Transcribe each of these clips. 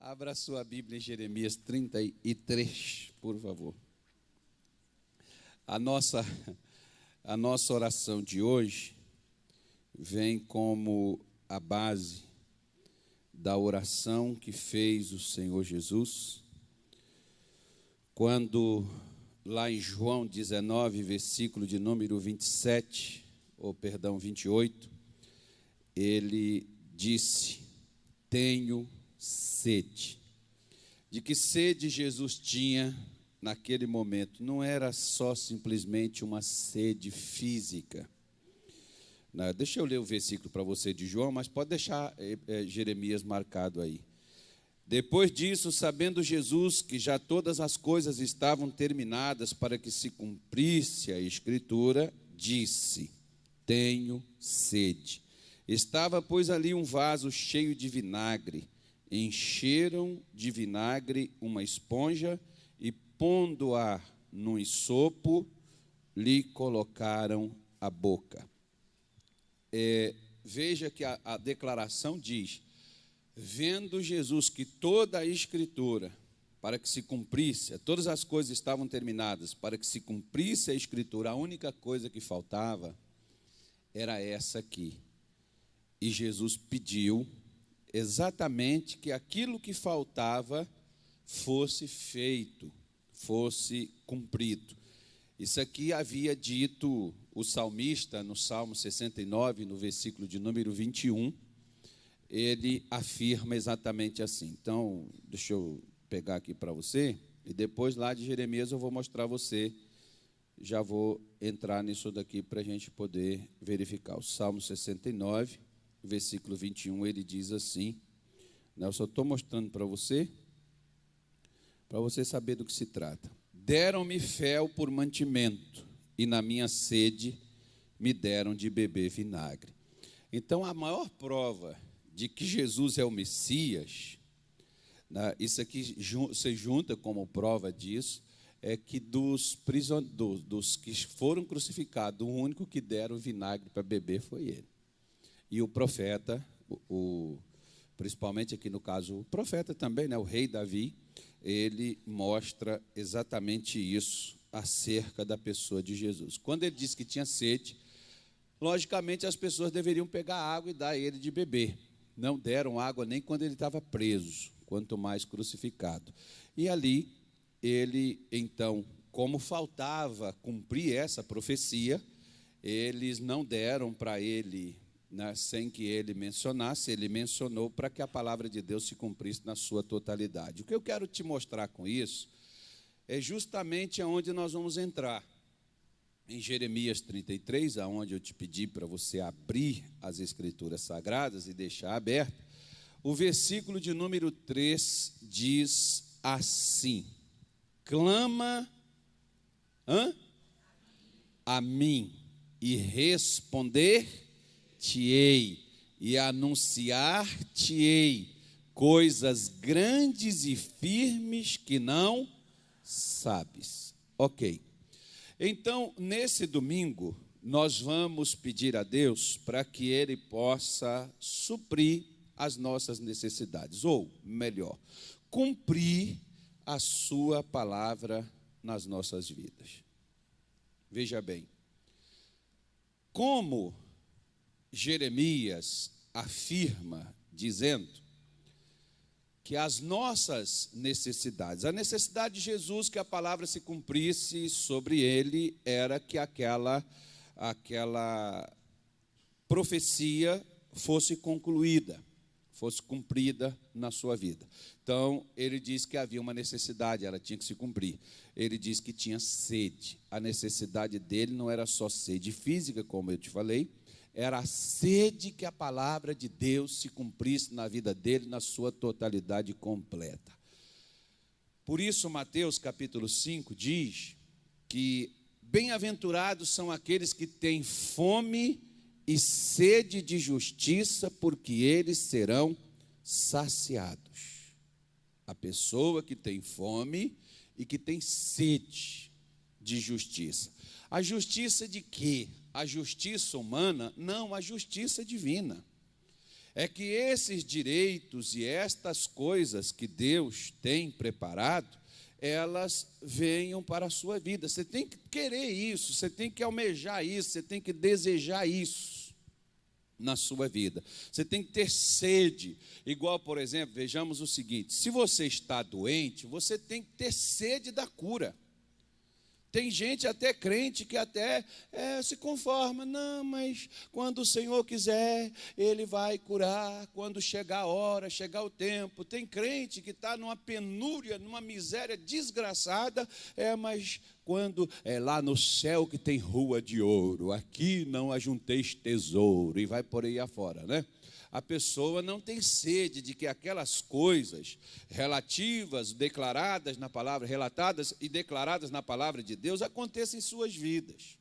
Abra sua Bíblia em Jeremias 33, por favor. A nossa oração de hoje vem como a base da oração que fez o Senhor Jesus, quando lá em João 19, versículo de número 28, ele disse: tenho sede. De que sede Jesus tinha naquele momento? Não era só simplesmente uma sede física. Deixa eu ler o versículo para você de João, mas pode deixar Jeremias marcado aí. Depois disso, sabendo Jesus que já todas as coisas estavam terminadas para que se cumprisse a Escritura, disse: tenho sede. Estava, pois, ali um vaso cheio de vinagre. Encheram de vinagre uma esponja e, pondo-a num isopo, lhe colocaram a boca. Veja que a declaração diz: vendo Jesus que toda a Escritura, para que se cumprisse, todas as coisas estavam terminadas, para que se cumprisse a Escritura, a única coisa que faltava era essa aqui. E Jesus pediu exatamente que aquilo que faltava fosse feito, fosse cumprido. Isso aqui havia dito o salmista no Salmo 69, no versículo de número 21, ele afirma exatamente assim. Então, deixa eu pegar aqui para você, e depois lá de Jeremias eu vou mostrar a você, já vou entrar nisso daqui para a gente poder verificar. O Salmo 69, versículo 21, ele diz assim, eu só estou mostrando para você saber do que se trata. Deram-me fel por mantimento, e na minha sede me deram de beber vinagre. Então, a maior prova de que Jesus é o Messias, isso aqui se junta como prova disso, é que dos que foram crucificados, o único que deram vinagre para beber foi ele. E o profeta, principalmente aqui no caso, o profeta também, o rei Davi, ele mostra exatamente isso acerca da pessoa de Jesus. Quando ele disse que tinha sede, logicamente as pessoas deveriam pegar água e dar a ele de beber. Não deram água nem quando ele estava preso, quanto mais crucificado. E ali, ele, então, como faltava cumprir essa profecia, eles não deram para ele, sem que ele mencionasse. Ele mencionou para que a palavra de Deus se cumprisse na sua totalidade. O que eu quero te mostrar com isso é justamente aonde nós vamos entrar. Em Jeremias 33, aonde eu te pedi para você abrir as Escrituras Sagradas e deixar aberto, o versículo de número 3 diz assim: clama a mim e responder-te-ei e anunciar-te-ei coisas grandes e firmes que não sabes. Ok. Então, nesse domingo, nós vamos pedir a Deus para que Ele possa suprir as nossas necessidades, ou melhor, cumprir a sua palavra nas nossas vidas. Veja bem, como Jeremias afirma, dizendo que as nossas necessidades, a necessidade de Jesus que a palavra se cumprisse sobre ele, era que aquela profecia fosse concluída, fosse cumprida na sua vida. Então, ele diz que havia uma necessidade, ela tinha que se cumprir. Ele diz que tinha sede. A necessidade dele não era só sede física, como eu te falei, era a sede que a palavra de Deus se cumprisse na vida dele, na sua totalidade completa. Por isso, Mateus capítulo 5 diz que bem-aventurados são aqueles que têm fome e sede de justiça, porque eles serão saciados. A pessoa que tem fome e que tem sede de justiça. A justiça de quê? A justiça humana? Não, a justiça divina. é que esses direitos e estas coisas que Deus tem preparado, elas venham para a sua vida. Você tem que querer isso, você tem que almejar isso, você tem que desejar isso na sua vida. Você tem que ter sede. Igual, por exemplo, vejamos o seguinte: se você está doente, você tem que ter sede da cura. Tem gente até crente que até se conforma. Não, mas quando o Senhor quiser, Ele vai curar. Quando chegar a hora, chegar o tempo. Tem crente que está numa penúria, numa miséria desgraçada. Mas quando é lá no céu que tem rua de ouro. Aqui não ajunteis tesouro. E vai por aí afora, né? A pessoa não tem sede de que aquelas coisas relativas, declaradas na palavra, relatadas e declaradas na palavra de Deus, aconteçam em suas vidas.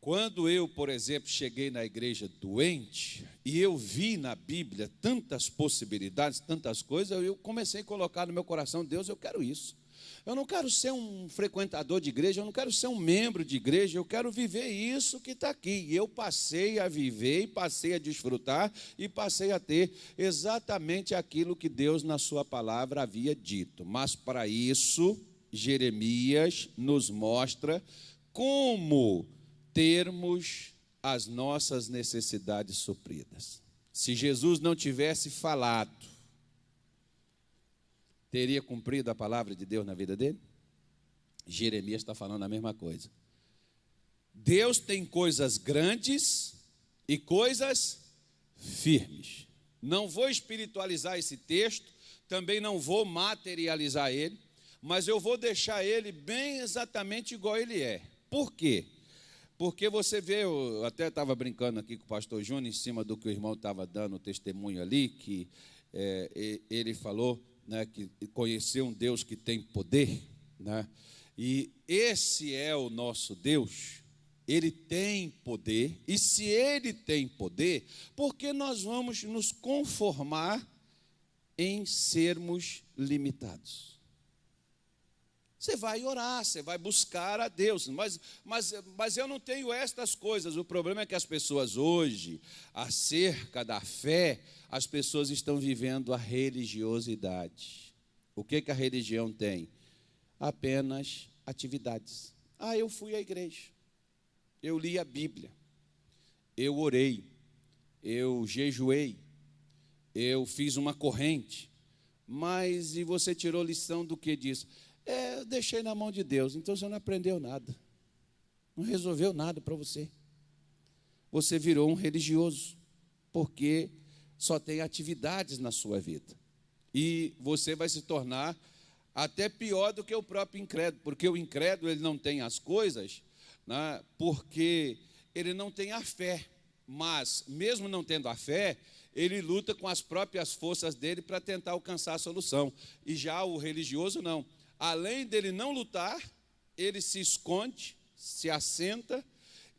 Quando eu, por exemplo, cheguei na igreja doente, e eu vi na Bíblia tantas possibilidades, tantas coisas, eu comecei a colocar no meu coração: Deus, eu quero isso. Eu não quero ser um frequentador de igreja, eu não quero ser um membro de igreja, eu quero viver isso que está aqui. E eu passei a viver, e passei a desfrutar, e passei a ter exatamente aquilo que Deus na sua palavra havia dito. Mas para isso, Jeremias nos mostra como termos as nossas necessidades supridas. Se Jesus não tivesse falado, teria cumprido a palavra de Deus na vida dele? Jeremias está falando a mesma coisa. Deus tem coisas grandes e coisas firmes. Não vou espiritualizar esse texto, também não vou materializar ele, mas eu vou deixar ele bem exatamente igual ele é. Por quê? Porque você vê, eu até estava brincando aqui com o pastor Júnior, em cima do que o irmão estava dando o testemunho ali, que ele falou, né, que conheceu um Deus que tem poder, né? E esse é o nosso Deus. Ele tem poder, e se Ele tem poder, por que nós vamos nos conformar em sermos limitados? Você vai orar, você vai buscar a Deus, mas eu não tenho estas coisas. O problema é que as pessoas hoje, acerca da fé, as pessoas estão vivendo a religiosidade. O que a religião tem? Apenas atividades. Eu fui à igreja, eu li a Bíblia, eu orei, eu jejuei, eu fiz uma corrente, mas e você tirou lição do que disso? Eu deixei na mão de Deus. Então você não aprendeu nada, não resolveu nada para você. Você virou um religioso, porque só tem atividades na sua vida. E você vai se tornar até pior do que o próprio incrédulo, porque o incrédulo ele não tem as coisas, né, porque ele não tem a fé. Mas, mesmo não tendo a fé, ele luta com as próprias forças dele para tentar alcançar a solução. E já o religioso não. Além dele não lutar, ele se esconde, se assenta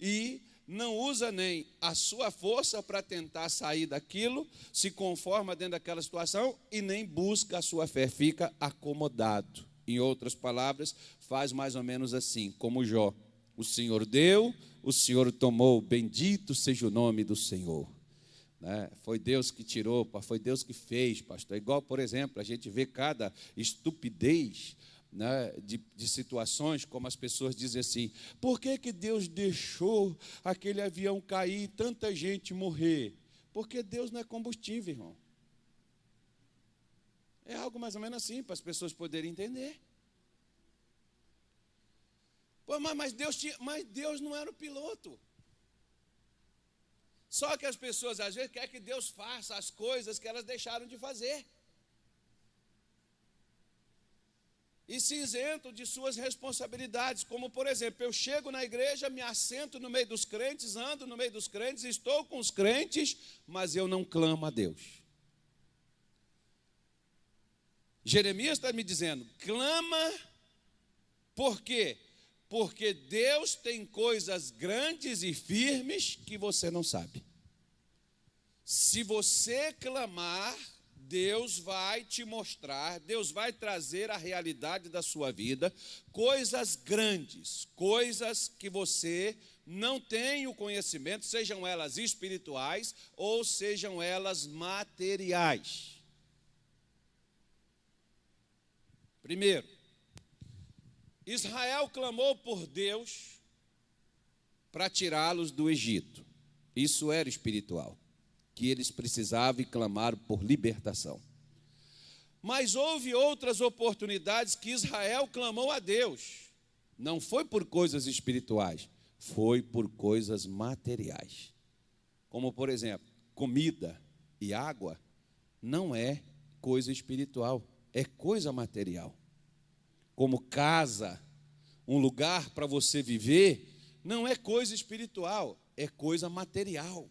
e não usa nem a sua força para tentar sair daquilo, se conforma dentro daquela situação e nem busca a sua fé, fica acomodado. Em outras palavras, faz mais ou menos assim, como Jó: o Senhor deu, o Senhor tomou, bendito seja o nome do Senhor. Né? Foi Deus que tirou, foi Deus que fez, pastor. Igual, por exemplo, a gente vê cada estupidez, né, de situações, como as pessoas dizem assim: por que Deus deixou aquele avião cair e tanta gente morrer? Porque Deus não é combustível, irmão. É algo mais ou menos assim, para as pessoas poderem entender. Pô, mas Deus não era o piloto. Só que as pessoas às vezes querem que Deus faça as coisas que elas deixaram de fazer. E se isentam de suas responsabilidades, como por exemplo, eu chego na igreja, me assento no meio dos crentes, ando no meio dos crentes, estou com os crentes, mas eu não clamo a Deus. Jeremias está me dizendo: clama, por quê? Porque Deus tem coisas grandes e firmes que você não sabe. Se você clamar, Deus vai te mostrar, Deus vai trazer a realidade da sua vida, coisas grandes, coisas que você não têm o conhecimento, sejam elas espirituais ou sejam elas materiais. Primeiro, Israel clamou por Deus para tirá-los do Egito. Isso era espiritual, que eles precisavam e clamaram por libertação. Mas houve outras oportunidades que Israel clamou a Deus. Não foi por coisas espirituais, foi por coisas materiais. Como, por exemplo, comida e água não é coisa espiritual, é coisa material. Como casa, um lugar para você viver, não é coisa espiritual, é coisa material.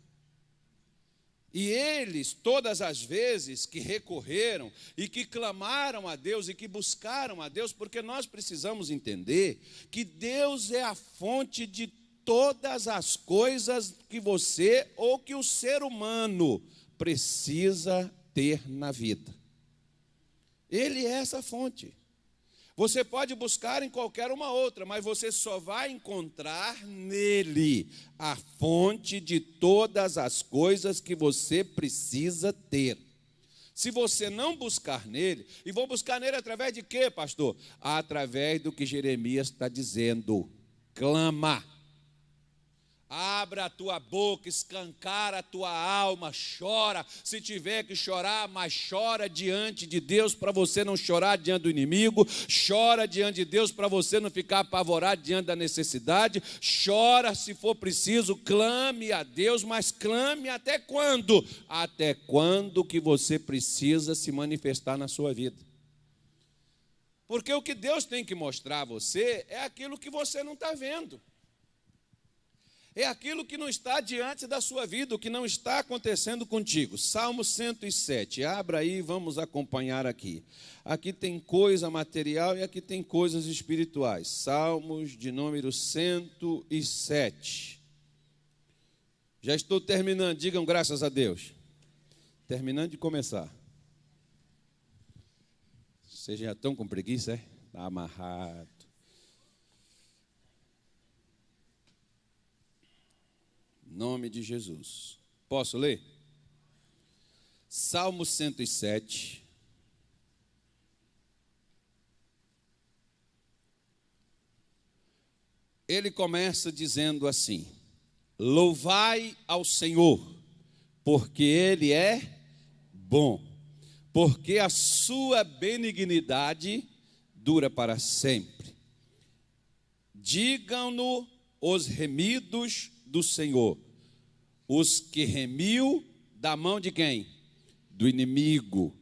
E eles, todas as vezes que recorreram e que clamaram a Deus e que buscaram a Deus, porque nós precisamos entender que Deus é a fonte de todas as coisas que você ou que o ser humano precisa ter na vida. Ele é essa fonte. Você pode buscar em qualquer uma outra, mas você só vai encontrar nele a fonte de todas as coisas que você precisa ter. Se você não buscar nele, e vou buscar nele através de quê, pastor? Através do que Jeremias está dizendo: clama. Abra a tua boca, escancara a tua alma, chora, se tiver que chorar, mas chora diante de Deus para você não chorar diante do inimigo, chora diante de Deus para você não ficar apavorado diante da necessidade, chora se for preciso, clame a Deus, mas clame até quando? Até quando que você precisa se manifestar na sua vida. Porque o que Deus tem que mostrar a você é aquilo que você não está vendo. É aquilo que não está diante da sua vida, o que não está acontecendo contigo. Salmo 107, abra aí, vamos acompanhar aqui. Aqui tem coisa material e aqui tem coisas espirituais. Salmos de número 107. Já estou terminando, digam graças a Deus. Terminando de começar. Vocês já estão com preguiça, é? Está amarrado. Nome de Jesus. Posso ler? Salmo 107. Ele começa dizendo assim: louvai ao Senhor, porque Ele é bom, porque a sua benignidade dura para sempre. Digam-no os remidos do Senhor, os que remiu da mão de quem? Do inimigo,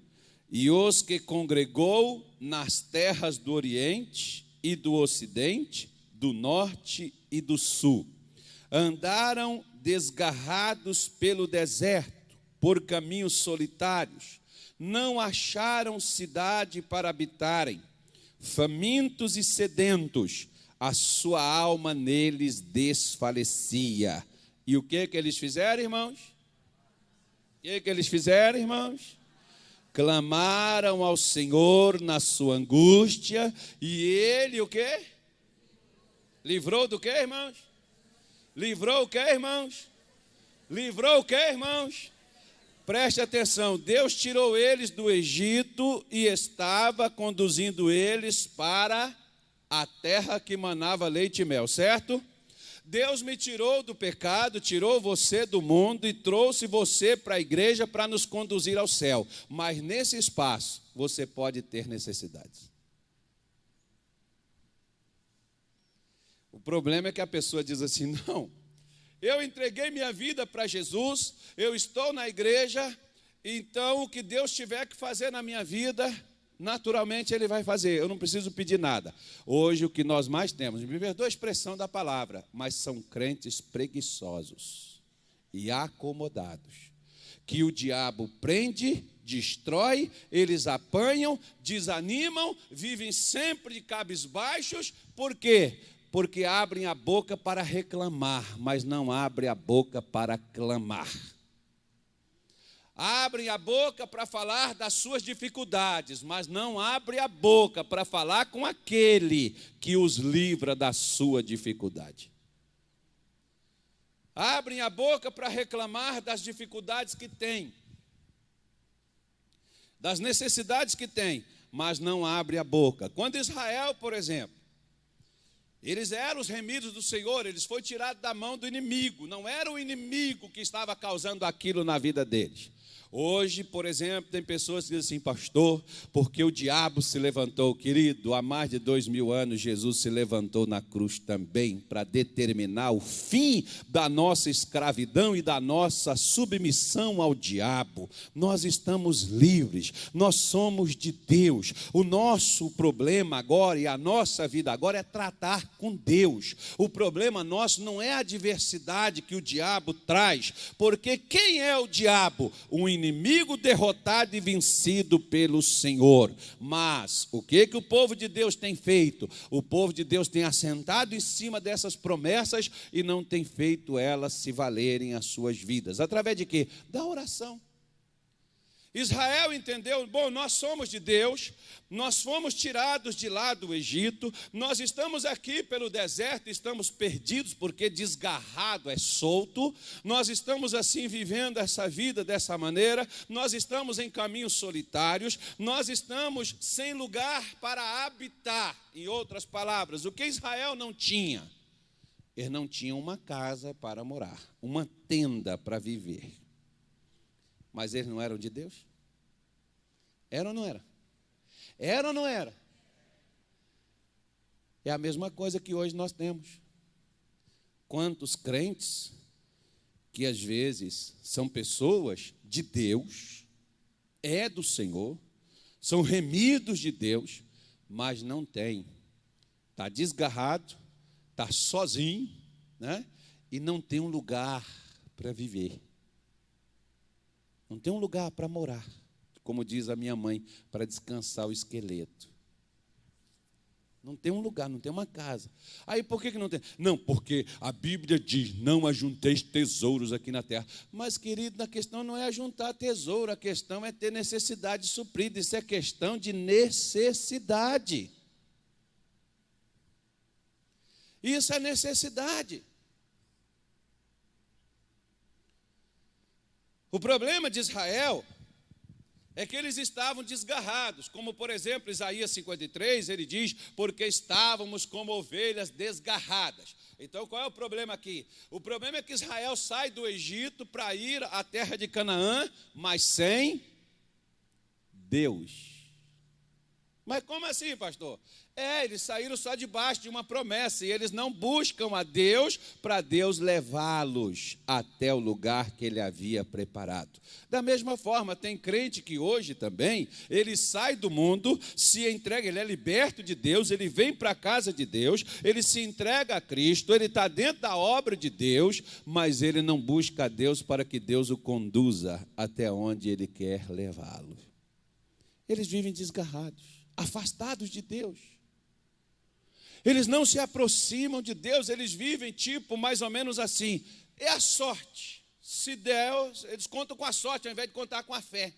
e os que congregou nas terras do Oriente e do Ocidente, do Norte e do Sul. Andaram desgarrados pelo deserto, por caminhos solitários, não acharam cidade para habitarem, famintos e sedentos, a sua alma neles desfalecia. E o que eles fizeram, irmãos? O que eles fizeram, irmãos? Clamaram ao Senhor na sua angústia, e Ele o quê? Livrou do quê, irmãos? Livrou o quê, irmãos? Livrou o quê, irmãos? Preste atenção, Deus tirou eles do Egito e estava conduzindo eles para a terra que manava leite e mel, certo? Deus me tirou do pecado, tirou você do mundo e trouxe você para a igreja para nos conduzir ao céu. Mas nesse espaço, você pode ter necessidades. O problema é que a pessoa diz assim: não, eu entreguei minha vida para Jesus, eu estou na igreja, então o que Deus tiver que fazer na minha vida, naturalmente Ele vai fazer, eu não preciso pedir nada. Hoje o que nós mais temos, me perdoa a expressão da palavra, mas são crentes preguiçosos e acomodados, que o diabo prende, destrói, eles apanham, desanimam, vivem sempre de cabisbaixos. Por quê? Porque abrem a boca para reclamar, mas não abrem a boca para clamar. Abrem a boca para falar das suas dificuldades, mas não abrem a boca para falar com aquele que os livra da sua dificuldade. Abrem a boca para reclamar das dificuldades que têm, das necessidades que têm, mas não abrem a boca. Quando Israel, por exemplo, eles eram os remidos do Senhor, eles foram tirados da mão do inimigo, não era o inimigo que estava causando aquilo na vida deles. Hoje, por exemplo, tem pessoas que dizem assim: pastor, porque o diabo se levantou. Querido, há mais de 2000 anos Jesus se levantou na cruz também para determinar o fim da nossa escravidão e da nossa submissão ao diabo. Nós estamos livres, nós somos de Deus. O nosso problema agora e a nossa vida agora é tratar com Deus. O problema nosso não é a adversidade que o diabo traz, porque quem é o diabo? Um inimigo derrotado e vencido pelo Senhor. Mas o que o povo de Deus tem feito? O povo de Deus tem assentado em cima dessas promessas e não tem feito elas se valerem as suas vidas. Através de quê? Da oração. Israel entendeu: bom, nós somos de Deus, nós fomos tirados de lá do Egito, nós estamos aqui pelo deserto, estamos perdidos porque desgarrado é solto, nós estamos assim vivendo essa vida dessa maneira, nós estamos em caminhos solitários, nós estamos sem lugar para habitar. Em outras palavras, o que Israel não tinha? Eles não tinham uma casa para morar, uma tenda para viver. Mas eles não eram de Deus? Era ou não era? Era ou não era? É a mesma coisa que hoje nós temos. Quantos crentes que às vezes são pessoas de Deus, é do Senhor, são remidos de Deus, mas não tem. Está desgarrado, está sozinho, né? E não tem um lugar para viver. Não tem um lugar para morar, como diz a minha mãe, para descansar o esqueleto. Não tem um lugar, não tem uma casa. Aí por que não tem? Não, porque a Bíblia diz: não ajunteis tesouros aqui na terra. Mas, querido, a questão não é ajuntar tesouro, a questão é ter necessidade suprida. Isso é questão de necessidade. Isso é necessidade. O problema de Israel é que eles estavam desgarrados, como por exemplo Isaías 53, ele diz: porque estávamos como ovelhas desgarradas. Então qual é o problema aqui? O problema é que Israel sai do Egito para ir à terra de Canaã, mas sem Deus. Mas como assim, pastor? Eles saíram só debaixo de uma promessa, e eles não buscam a Deus para Deus levá-los até o lugar que Ele havia preparado. Da mesma forma, tem crente que hoje também, ele sai do mundo, se entrega, ele é liberto de Deus, ele vem para a casa de Deus, ele se entrega a Cristo, ele está dentro da obra de Deus, mas ele não busca a Deus para que Deus o conduza até onde Ele quer levá-lo. Eles vivem desgarrados, afastados de Deus. Eles não se aproximam de Deus, eles vivem tipo mais ou menos assim: é a sorte. Se Deus, eles contam com a sorte ao invés de contar com a fé.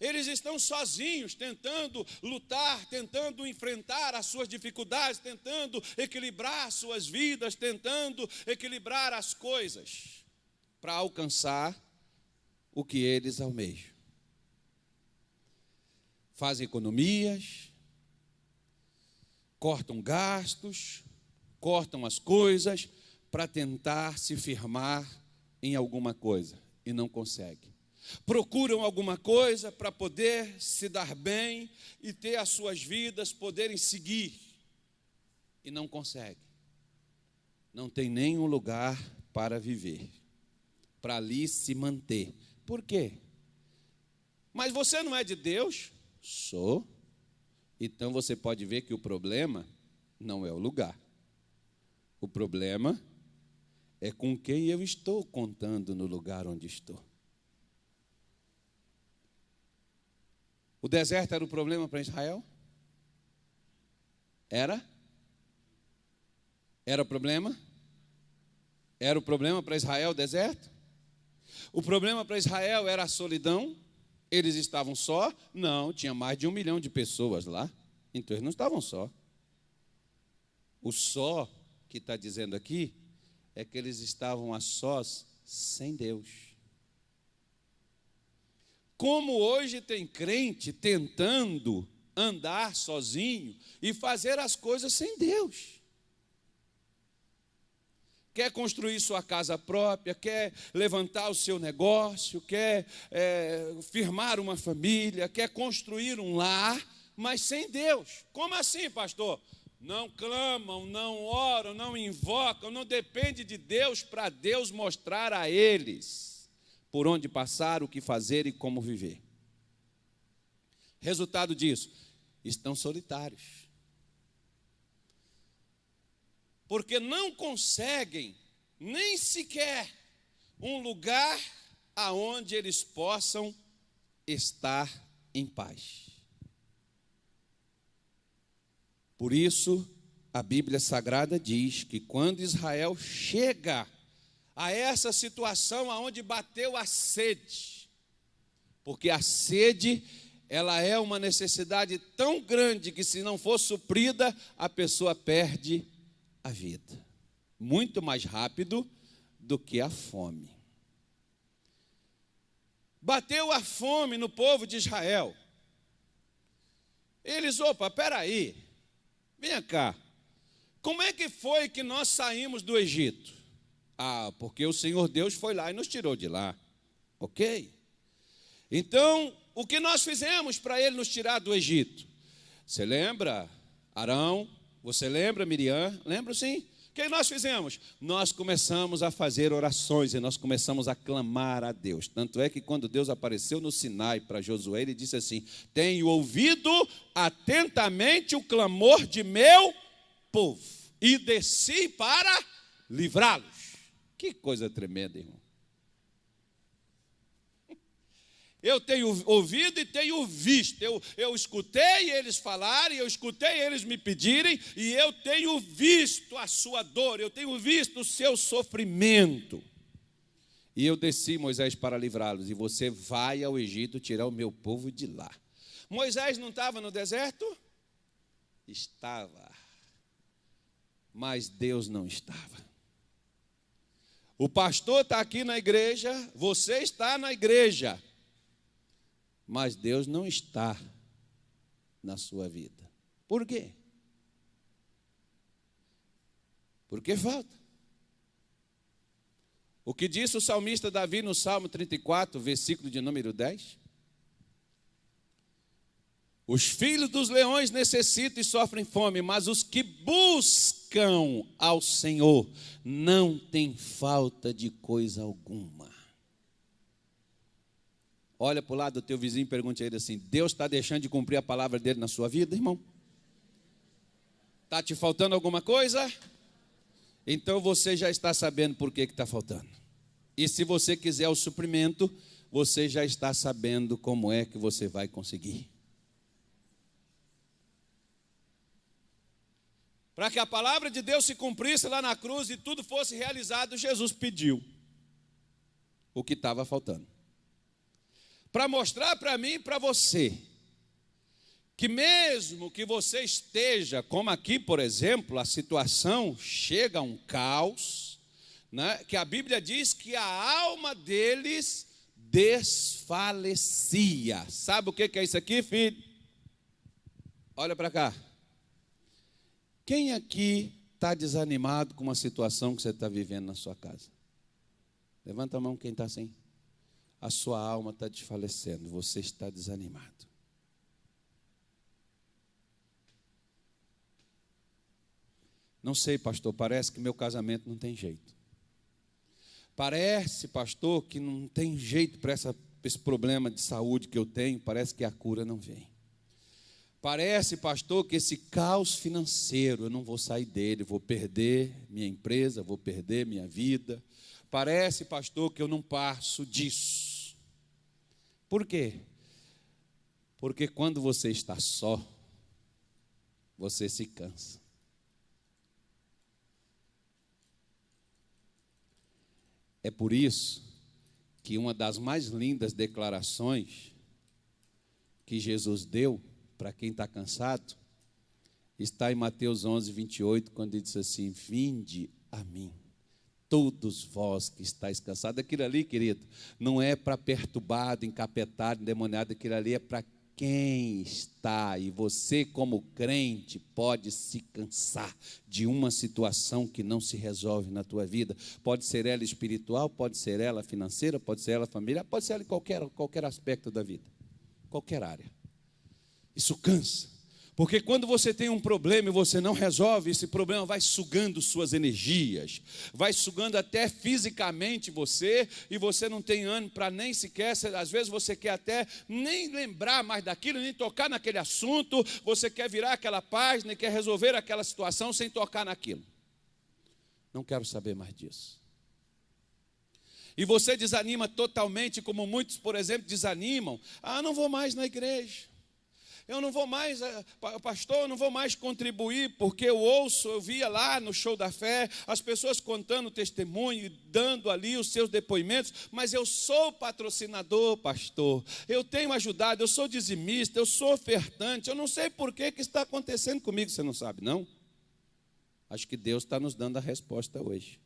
Eles estão sozinhos, tentando lutar, tentando enfrentar as suas dificuldades, tentando equilibrar as suas vidas, tentando equilibrar as coisas para alcançar o que eles almejam. Fazem economias, cortam gastos, cortam as coisas para tentar se firmar em alguma coisa e não conseguem. Procuram alguma coisa para poder se dar bem e ter as suas vidas poderem seguir e não conseguem. Não tem nenhum lugar para viver, para ali se manter. Por quê? Mas você não é de Deus? Sou. Então você pode ver que o problema não é o lugar. O problema é com quem eu estou contando no lugar onde estou. O deserto era o problema para Israel? Era? Era o problema? Era o problema para Israel o deserto? O problema para Israel era a solidão? Eles estavam só? Não, tinha mais de 1 milhão de pessoas lá. Então eles não estavam só. O só que está dizendo aqui é que eles estavam a sós sem Deus. Como hoje tem crente tentando andar sozinho e fazer as coisas sem Deus. Quer construir sua casa própria, quer levantar o seu negócio, quer firmar uma família, quer construir um lar, mas sem Deus. Como assim, pastor? Não clamam, não oram, não invocam, não depende de Deus para Deus mostrar a eles por onde passar, o que fazer e como viver. Resultado disso, estão solitários. Porque não conseguem nem sequer um lugar aonde eles possam estar em paz. Por isso, a Bíblia Sagrada diz que quando Israel chega a essa situação aonde bateu a sede, porque a sede, ela é uma necessidade tão grande que se não for suprida, a pessoa perde a vida. Muito mais rápido do que a fome. Bateu a fome no povo de Israel. Eles, peraí, vem cá. Como é que foi que nós saímos do Egito? Porque o Senhor Deus foi lá e nos tirou de lá. Ok? Então, o que nós fizemos para Ele nos tirar do Egito? Você lembra, Arão? Você lembra, Miriam? Lembro sim. O que nós fizemos? Nós começamos a fazer orações e nós começamos a clamar a Deus. Tanto é que quando Deus apareceu no Sinai para Josué, Ele disse assim: tenho ouvido atentamente o clamor de meu povo e desci para livrá-los. Que coisa tremenda, irmão. Eu tenho ouvido e tenho visto, eu escutei eles falarem, eu escutei eles me pedirem, e eu tenho visto a sua dor, eu tenho visto o seu sofrimento. E eu desci, Moisés, para livrá-los, e você vai ao Egito tirar o meu povo de lá. Moisés não estava no deserto? Estava, mas Deus não estava. O pastor está aqui na igreja, você está na igreja, mas Deus não está na sua vida. Por quê? Porque falta. O que disse o salmista Davi no Salmo 34, versículo de número 10? Os filhos dos leões necessitam e sofrem fome, mas os que buscam ao Senhor não têm falta de coisa alguma. Olha para o lado do teu vizinho e pergunte a ele assim: Deus está deixando de cumprir a palavra dele na sua vida, irmão? Está te faltando alguma coisa? Então você já está sabendo por que está faltando. E se você quiser o suprimento, você já está sabendo como é que você vai conseguir. Para que a palavra de Deus se cumprisse lá na cruz e tudo fosse realizado, Jesus pediu o que estava faltando. Para mostrar para mim e para você, que mesmo que você esteja, como aqui, por exemplo, a situação chega a um caos, né, que a Bíblia diz que a alma deles desfalecia. Sabe o que é isso aqui, filho? Olha para cá. Quem aqui está desanimado com uma situação que você está vivendo na sua casa? Levanta a mão quem está assim. A sua alma está desfalecendo, você está desanimado. Não sei, pastor, parece que meu casamento não tem jeito. Parece, pastor, que não tem jeito para esse problema de saúde que eu tenho, parece que a cura não vem. Parece, pastor, que esse caos financeiro, eu não vou sair dele, vou perder minha empresa, vou perder minha vida. Parece, pastor, que eu não passo disso. Por quê? Porque quando você está só, você se cansa. É por isso que uma das mais lindas declarações que Jesus deu para quem está cansado está em Mateus 11, 28, quando ele diz assim: vinde a mim, todos vós que estáis cansados. Aquilo ali, querido, não é para perturbado, encapetado, endemoniado, aquilo ali é para quem está, e você como crente pode se cansar de uma situação que não se resolve na tua vida. Pode ser ela espiritual, pode ser ela financeira, pode ser ela familiar, pode ser ela em qualquer aspecto da vida, qualquer área. Isso cansa. Porque quando você tem um problema e você não resolve, esse problema vai sugando suas energias, vai sugando até fisicamente você, e você não tem ânimo para nem sequer, às vezes você quer até nem lembrar mais daquilo, nem tocar naquele assunto, você quer virar aquela página, quer resolver aquela situação sem tocar naquilo. Não quero saber mais disso. E você desanima totalmente, como muitos, por exemplo, desanimam. Não vou mais na igreja. Eu não vou mais, pastor, eu não vou mais contribuir, porque eu via lá no Show da Fé, as pessoas contando testemunho, dando ali os seus depoimentos, mas eu sou patrocinador, pastor, eu tenho ajudado, eu sou dizimista, eu sou ofertante, eu não sei por que está acontecendo comigo, você não sabe, não? Acho que Deus está nos dando a resposta hoje.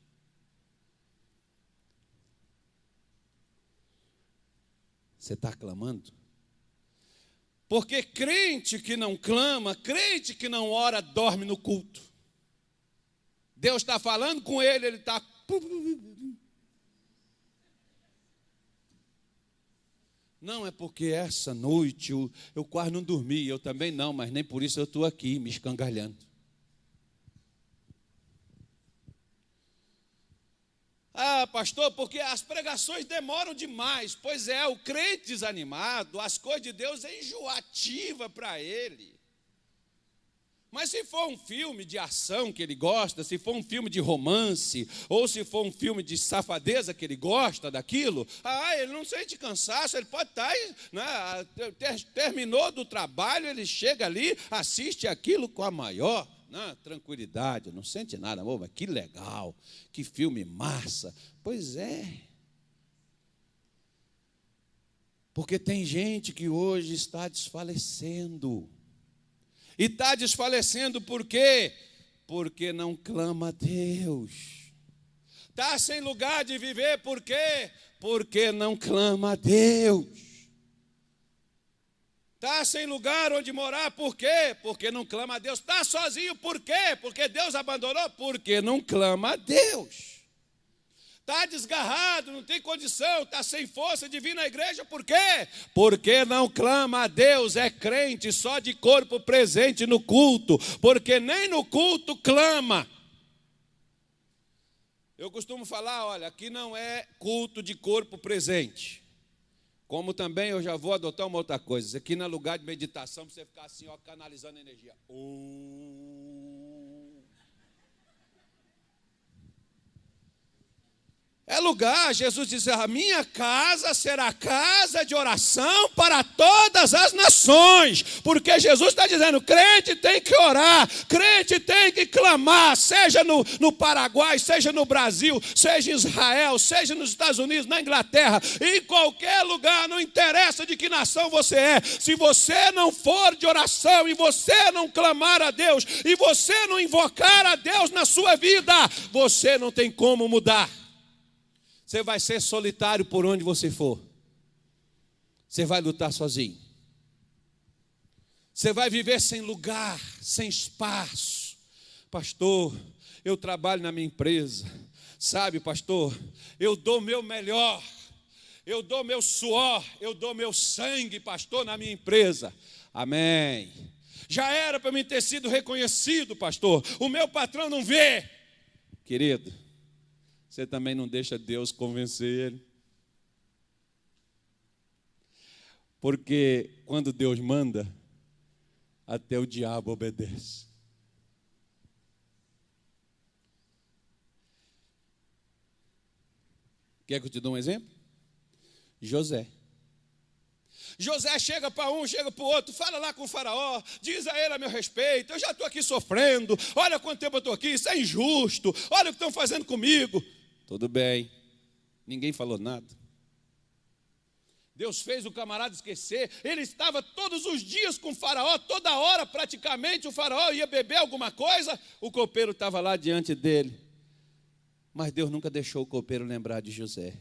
Você está clamando? Porque crente que não clama, crente que não ora, dorme no culto. Deus está falando com ele, ele está... Não, é porque essa noite eu quase não dormi, eu também não, mas nem por isso eu estou aqui me escangalhando. Pastor, porque as pregações demoram demais. Pois é, o crente desanimado, as coisas de Deus é enjoativa para ele. Mas se for um filme de ação que ele gosta, se for um filme de romance, ou se for um filme de safadeza que ele gosta daquilo, ele não sente cansaço, ele pode estar, terminou do trabalho, ele chega ali, assiste aquilo com a maior tranquilidade, não sente nada, mas que legal, que filme massa. Pois é. Porque tem gente que hoje está desfalecendo. E está desfalecendo por quê? Porque não clama a Deus. Está sem lugar de viver, por quê? Porque não clama a Deus. Está sem lugar onde morar, por quê? Porque não clama a Deus. Está sozinho, por quê? Porque Deus abandonou, porque não clama a Deus. Está desgarrado, não tem condição, está sem força de vir na igreja, por quê? Porque não clama a Deus, é crente só de corpo presente no culto, porque nem no culto clama. Eu costumo falar, olha, aqui não é culto de corpo presente. Como também eu já vou adotar uma outra coisa. Isso aqui não é lugar de meditação para você ficar assim, canalizando energia. É lugar, Jesus disse, a minha casa será casa de oração para todas as nações. Porque Jesus está dizendo, crente tem que orar, crente tem que clamar, seja no Paraguai, seja no Brasil, seja em Israel, seja nos Estados Unidos, na Inglaterra, em qualquer lugar, não interessa de que nação você é. Se você não for de oração e você não clamar a Deus, e você não invocar a Deus na sua vida, você não tem como mudar. Você vai ser solitário por onde você for. Você vai lutar sozinho. Você vai viver sem lugar, sem espaço. Pastor, eu trabalho na minha empresa. Sabe, pastor, eu dou o meu melhor. Eu dou meu suor, eu dou meu sangue, pastor, na minha empresa. Amém. Já era para mim ter sido reconhecido, pastor. O meu patrão não vê. Querido, você também não deixa Deus convencer ele. Porque quando Deus manda, até o diabo obedece. Quer que eu te dê um exemplo? José. José chega para um, chega para o outro, fala lá com o faraó, diz a ele a meu respeito, eu já estou aqui sofrendo, olha quanto tempo eu estou aqui, isso é injusto, olha o que estão fazendo comigo. Tudo bem, ninguém falou nada. Deus fez o camarada esquecer, ele estava todos os dias com o faraó, toda hora praticamente o faraó ia beber alguma coisa, o copeiro estava lá diante dele. Mas Deus nunca deixou o copeiro lembrar de José.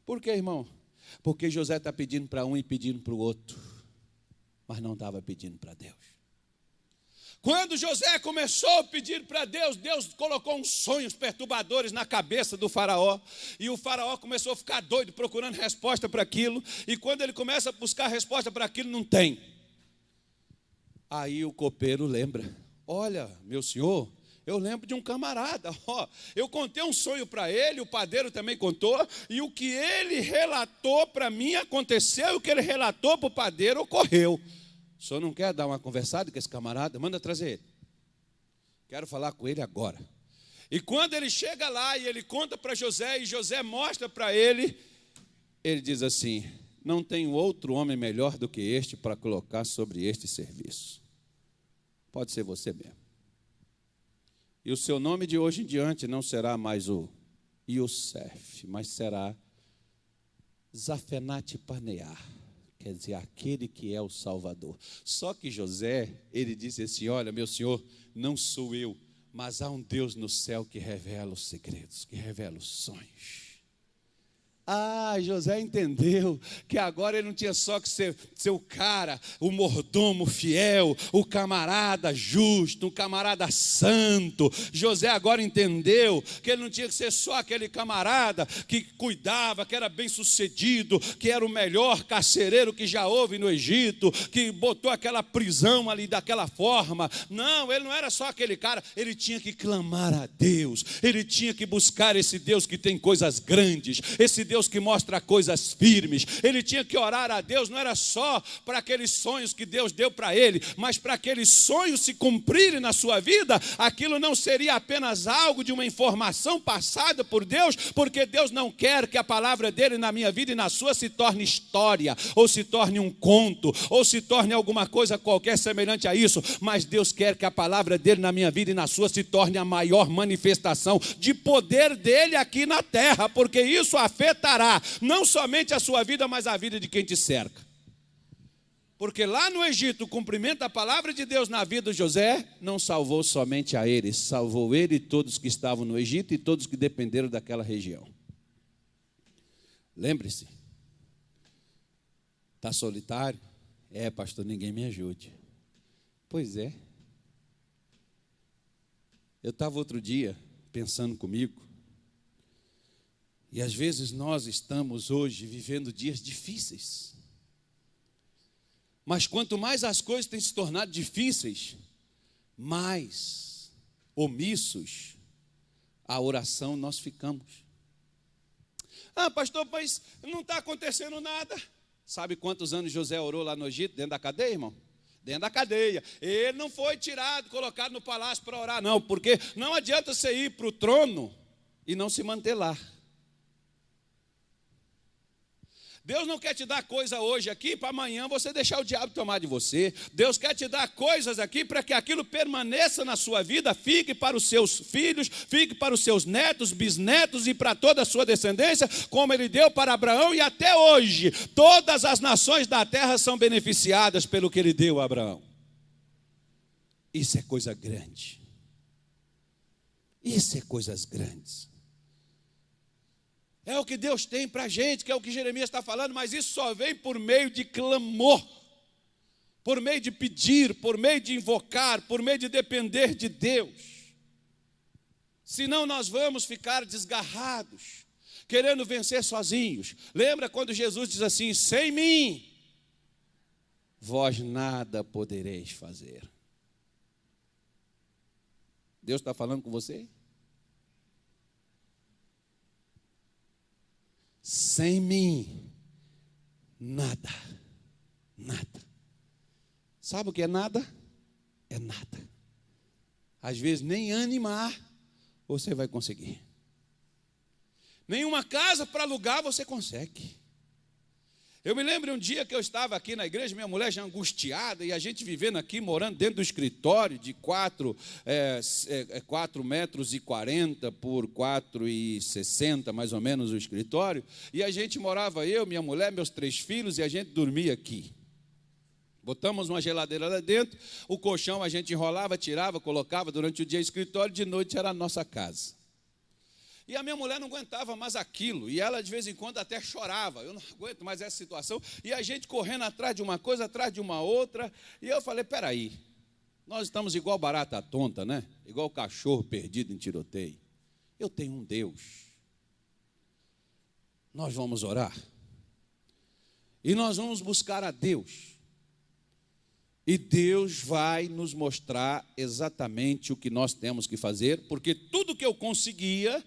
Por quê, irmão? Porque José está pedindo para um e pedindo para o outro, mas não estava pedindo para Deus. Quando José começou a pedir para Deus, Deus colocou uns sonhos perturbadores na cabeça do faraó, e o faraó começou a ficar doido, procurando resposta para aquilo, e quando ele começa a buscar resposta para aquilo, não tem. Aí o copeiro lembra: olha, meu senhor, eu lembro de um camarada, eu contei um sonho para ele, o padeiro também contou, e o que ele relatou para mim aconteceu, e o que ele relatou para o padeiro ocorreu. O senhor não quer dar uma conversada com esse camarada? Manda trazer ele. Quero falar com ele agora. E quando ele chega lá e ele conta para José, e José mostra para ele, ele diz assim: não tenho outro homem melhor do que este para colocar sobre este serviço. Pode ser você mesmo. E o seu nome de hoje em diante não será mais o Iosef, mas será Zafenate Paneah. Quer dizer, aquele que é o Salvador. Só que José, ele disse assim: olha, meu senhor, não sou eu, mas há um Deus no céu que revela os segredos, que revela os sonhos. José entendeu que agora ele não tinha só que ser o cara, o mordomo fiel, o camarada justo, o camarada santo. José agora entendeu que ele não tinha que ser só aquele camarada que cuidava, que era bem sucedido, que era o melhor carcereiro que já houve no Egito, que botou aquela prisão ali daquela forma. Não, ele não era só aquele cara, ele tinha que clamar a Deus, ele tinha que buscar esse Deus que tem coisas grandes, esse Deus que mostra coisas firmes. Ele tinha que orar a Deus, não era só para aqueles sonhos que Deus deu para ele, mas para aqueles sonhos se cumprirem na sua vida. Aquilo não seria apenas algo de uma informação passada por Deus, porque Deus não quer que a palavra dele na minha vida e na sua se torne história, ou se torne um conto, ou se torne alguma coisa qualquer semelhante a isso, mas Deus quer que a palavra dele na minha vida e na sua se torne a maior manifestação de poder dele aqui na terra, porque isso afetará não somente a sua vida, mas a vida de quem te cerca. Porque lá no Egito, o cumprimento da palavra de Deus na vida de José não salvou somente a ele, salvou ele e todos que estavam no Egito e todos que dependeram daquela região. Lembre-se, está solitário? Pastor, ninguém me ajude. Pois é. Eu estava outro dia pensando comigo, e às vezes nós estamos hoje vivendo dias difíceis. Mas quanto mais as coisas têm se tornado difíceis, mais omissos à oração nós ficamos. Pastor, mas não está acontecendo nada. Sabe quantos anos José orou lá no Egito, dentro da cadeia, irmão? Dentro da cadeia. Ele não foi tirado, colocado no palácio para orar, não. Porque não adianta você ir para o trono e não se manter lá. Deus não quer te dar coisa hoje aqui para amanhã você deixar o diabo tomar de você. Deus quer te dar coisas aqui para que aquilo permaneça na sua vida, fique para os seus filhos, fique para os seus netos, bisnetos e para toda a sua descendência, como ele deu para Abraão, e até hoje todas as nações da terra são beneficiadas pelo que ele deu a Abraão. Isso é coisa grande. Isso é coisas grandes. É o que Deus tem para a gente, que é o que Jeremias está falando, mas isso só vem por meio de clamor, por meio de pedir, por meio de invocar, por meio de depender de Deus. Senão nós vamos ficar desgarrados, querendo vencer sozinhos. Lembra quando Jesus diz assim: sem mim, vós nada podereis fazer. Deus está falando com você? Sem mim, nada, nada. Sabe o que é nada? É nada. Às vezes nem animar você vai conseguir. Nenhuma casa para alugar você consegue. Eu me lembro um dia que eu estava aqui na igreja, minha mulher já angustiada, e a gente vivendo aqui, morando dentro do escritório de 4 metros e 40 por 4,60, mais ou menos, o escritório, e a gente morava, eu, minha mulher, meus 3 filhos, e a gente dormia aqui. Botamos uma geladeira lá dentro, o colchão a gente enrolava, tirava, colocava durante o dia no escritório, de noite era a nossa casa. E a minha mulher não aguentava mais aquilo, e ela de vez em quando até chorava, eu não aguento mais essa situação, e a gente correndo atrás de uma coisa, atrás de uma outra, e eu falei, peraí, nós estamos igual barata tonta, né? Igual cachorro perdido em tiroteio. Eu tenho um Deus. Nós vamos orar, e nós vamos buscar a Deus, e Deus vai nos mostrar exatamente o que nós temos que fazer, porque tudo que eu conseguia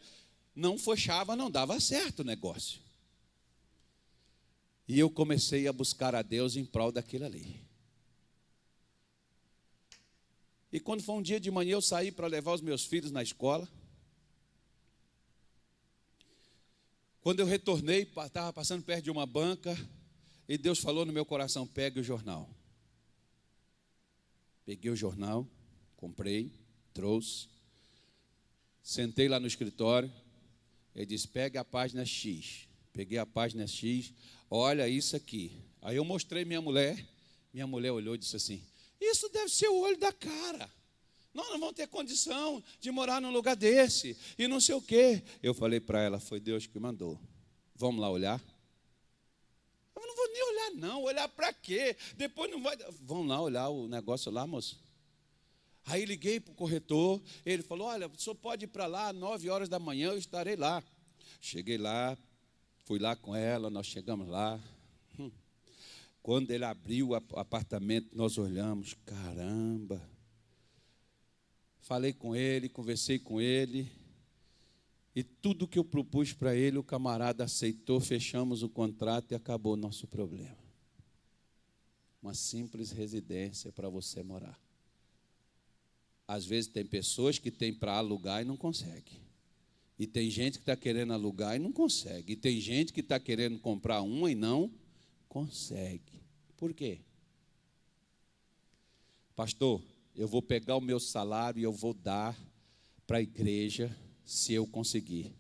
não fechava, não dava certo o negócio. E eu comecei a buscar a Deus em prol daquilo ali. E quando foi um dia de manhã, eu saí para levar os meus filhos na escola. Quando eu retornei, estava passando perto de uma banca, e Deus falou no meu coração, pegue o jornal. Peguei o jornal, comprei, trouxe, sentei lá no escritório. Ele disse, pegue a página X. Peguei a página X, olha isso aqui. Aí eu mostrei minha mulher olhou e disse assim, isso deve ser o olho da cara. Nós não vamos ter condição de morar num lugar desse, e não sei o quê. Eu falei para ela, foi Deus que mandou. Vamos lá olhar? Eu não vou nem olhar não, olhar para quê? Depois não vai... Vamos lá olhar o negócio lá, moço. Aí liguei para o corretor, ele falou, olha, o senhor pode ir para lá, 9 horas da manhã, eu estarei lá. Cheguei lá, fui lá com ela, nós chegamos lá. Quando ele abriu o apartamento, nós olhamos, caramba. Falei com ele, conversei com ele, e tudo que eu propus para ele, o camarada aceitou, fechamos o contrato e acabou o nosso problema. Uma simples residência para você morar. Às vezes tem pessoas que têm para alugar e não conseguem. E tem gente que está querendo alugar e não consegue. E tem gente que está querendo comprar uma e não consegue. Por quê? Pastor, eu vou pegar o meu salário e eu vou dar para a igreja se eu conseguir.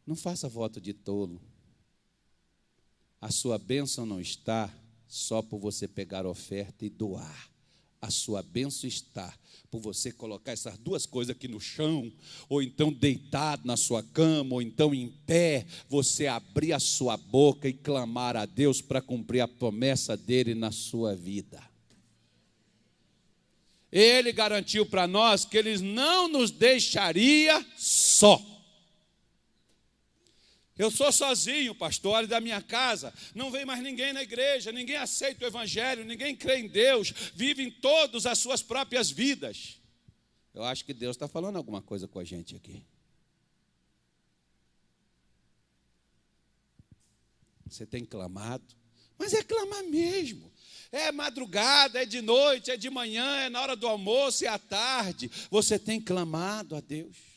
Não faça voto de tolo. A sua bênção não está só por você pegar a oferta e doar. A sua bênção está por você colocar essas duas coisas aqui no chão, ou então deitado na sua cama, ou então em pé, você abrir a sua boca e clamar a Deus para cumprir a promessa dele na sua vida. Ele garantiu para nós que ele não nos deixaria só. Eu sou sozinho, pastor, olha da minha casa, não vem mais ninguém na igreja, ninguém aceita o evangelho, ninguém crê em Deus, vivem todos as suas próprias vidas. Eu acho que Deus está falando alguma coisa com a gente aqui. Você tem clamado, mas é clamar mesmo. É madrugada, é de noite, é de manhã, é na hora do almoço, é à tarde. Você tem clamado a Deus.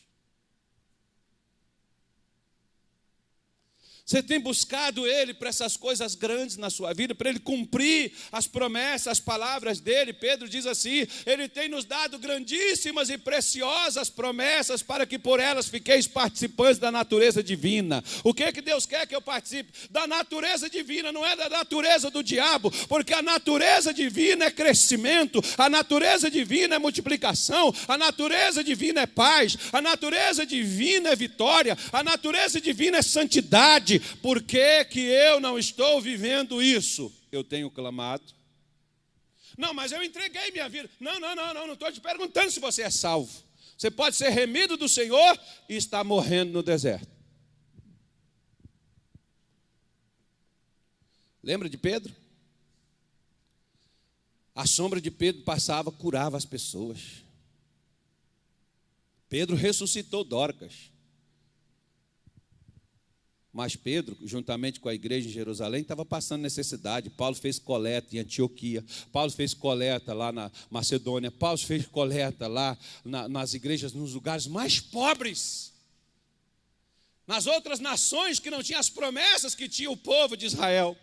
Você tem buscado Ele para essas coisas grandes na sua vida, para Ele cumprir as promessas, as palavras dEle. Pedro diz assim, Ele tem nos dado grandíssimas e preciosas promessas para que por elas fiqueis participantes da natureza divina. O que Deus quer que eu participe? Da natureza divina, não é da natureza do diabo, porque a natureza divina é crescimento, a natureza divina é multiplicação, a natureza divina é paz, a natureza divina é vitória, a natureza divina é santidade. Por que eu não estou vivendo isso? Eu tenho clamado. Não, mas eu entreguei minha vida. Não estou te perguntando se você é salvo. Você pode ser remido do Senhor e estar morrendo no deserto. Lembra de Pedro? A sombra de Pedro passava, curava as pessoas. Pedro ressuscitou Dorcas. Mas Pedro, juntamente com a igreja em Jerusalém, estava passando necessidade. Paulo fez coleta em Antioquia, Paulo fez coleta lá na Macedônia, Paulo fez coleta lá nas igrejas, nos lugares mais pobres. Nas outras nações que não tinham as promessas que tinha o povo de Israel.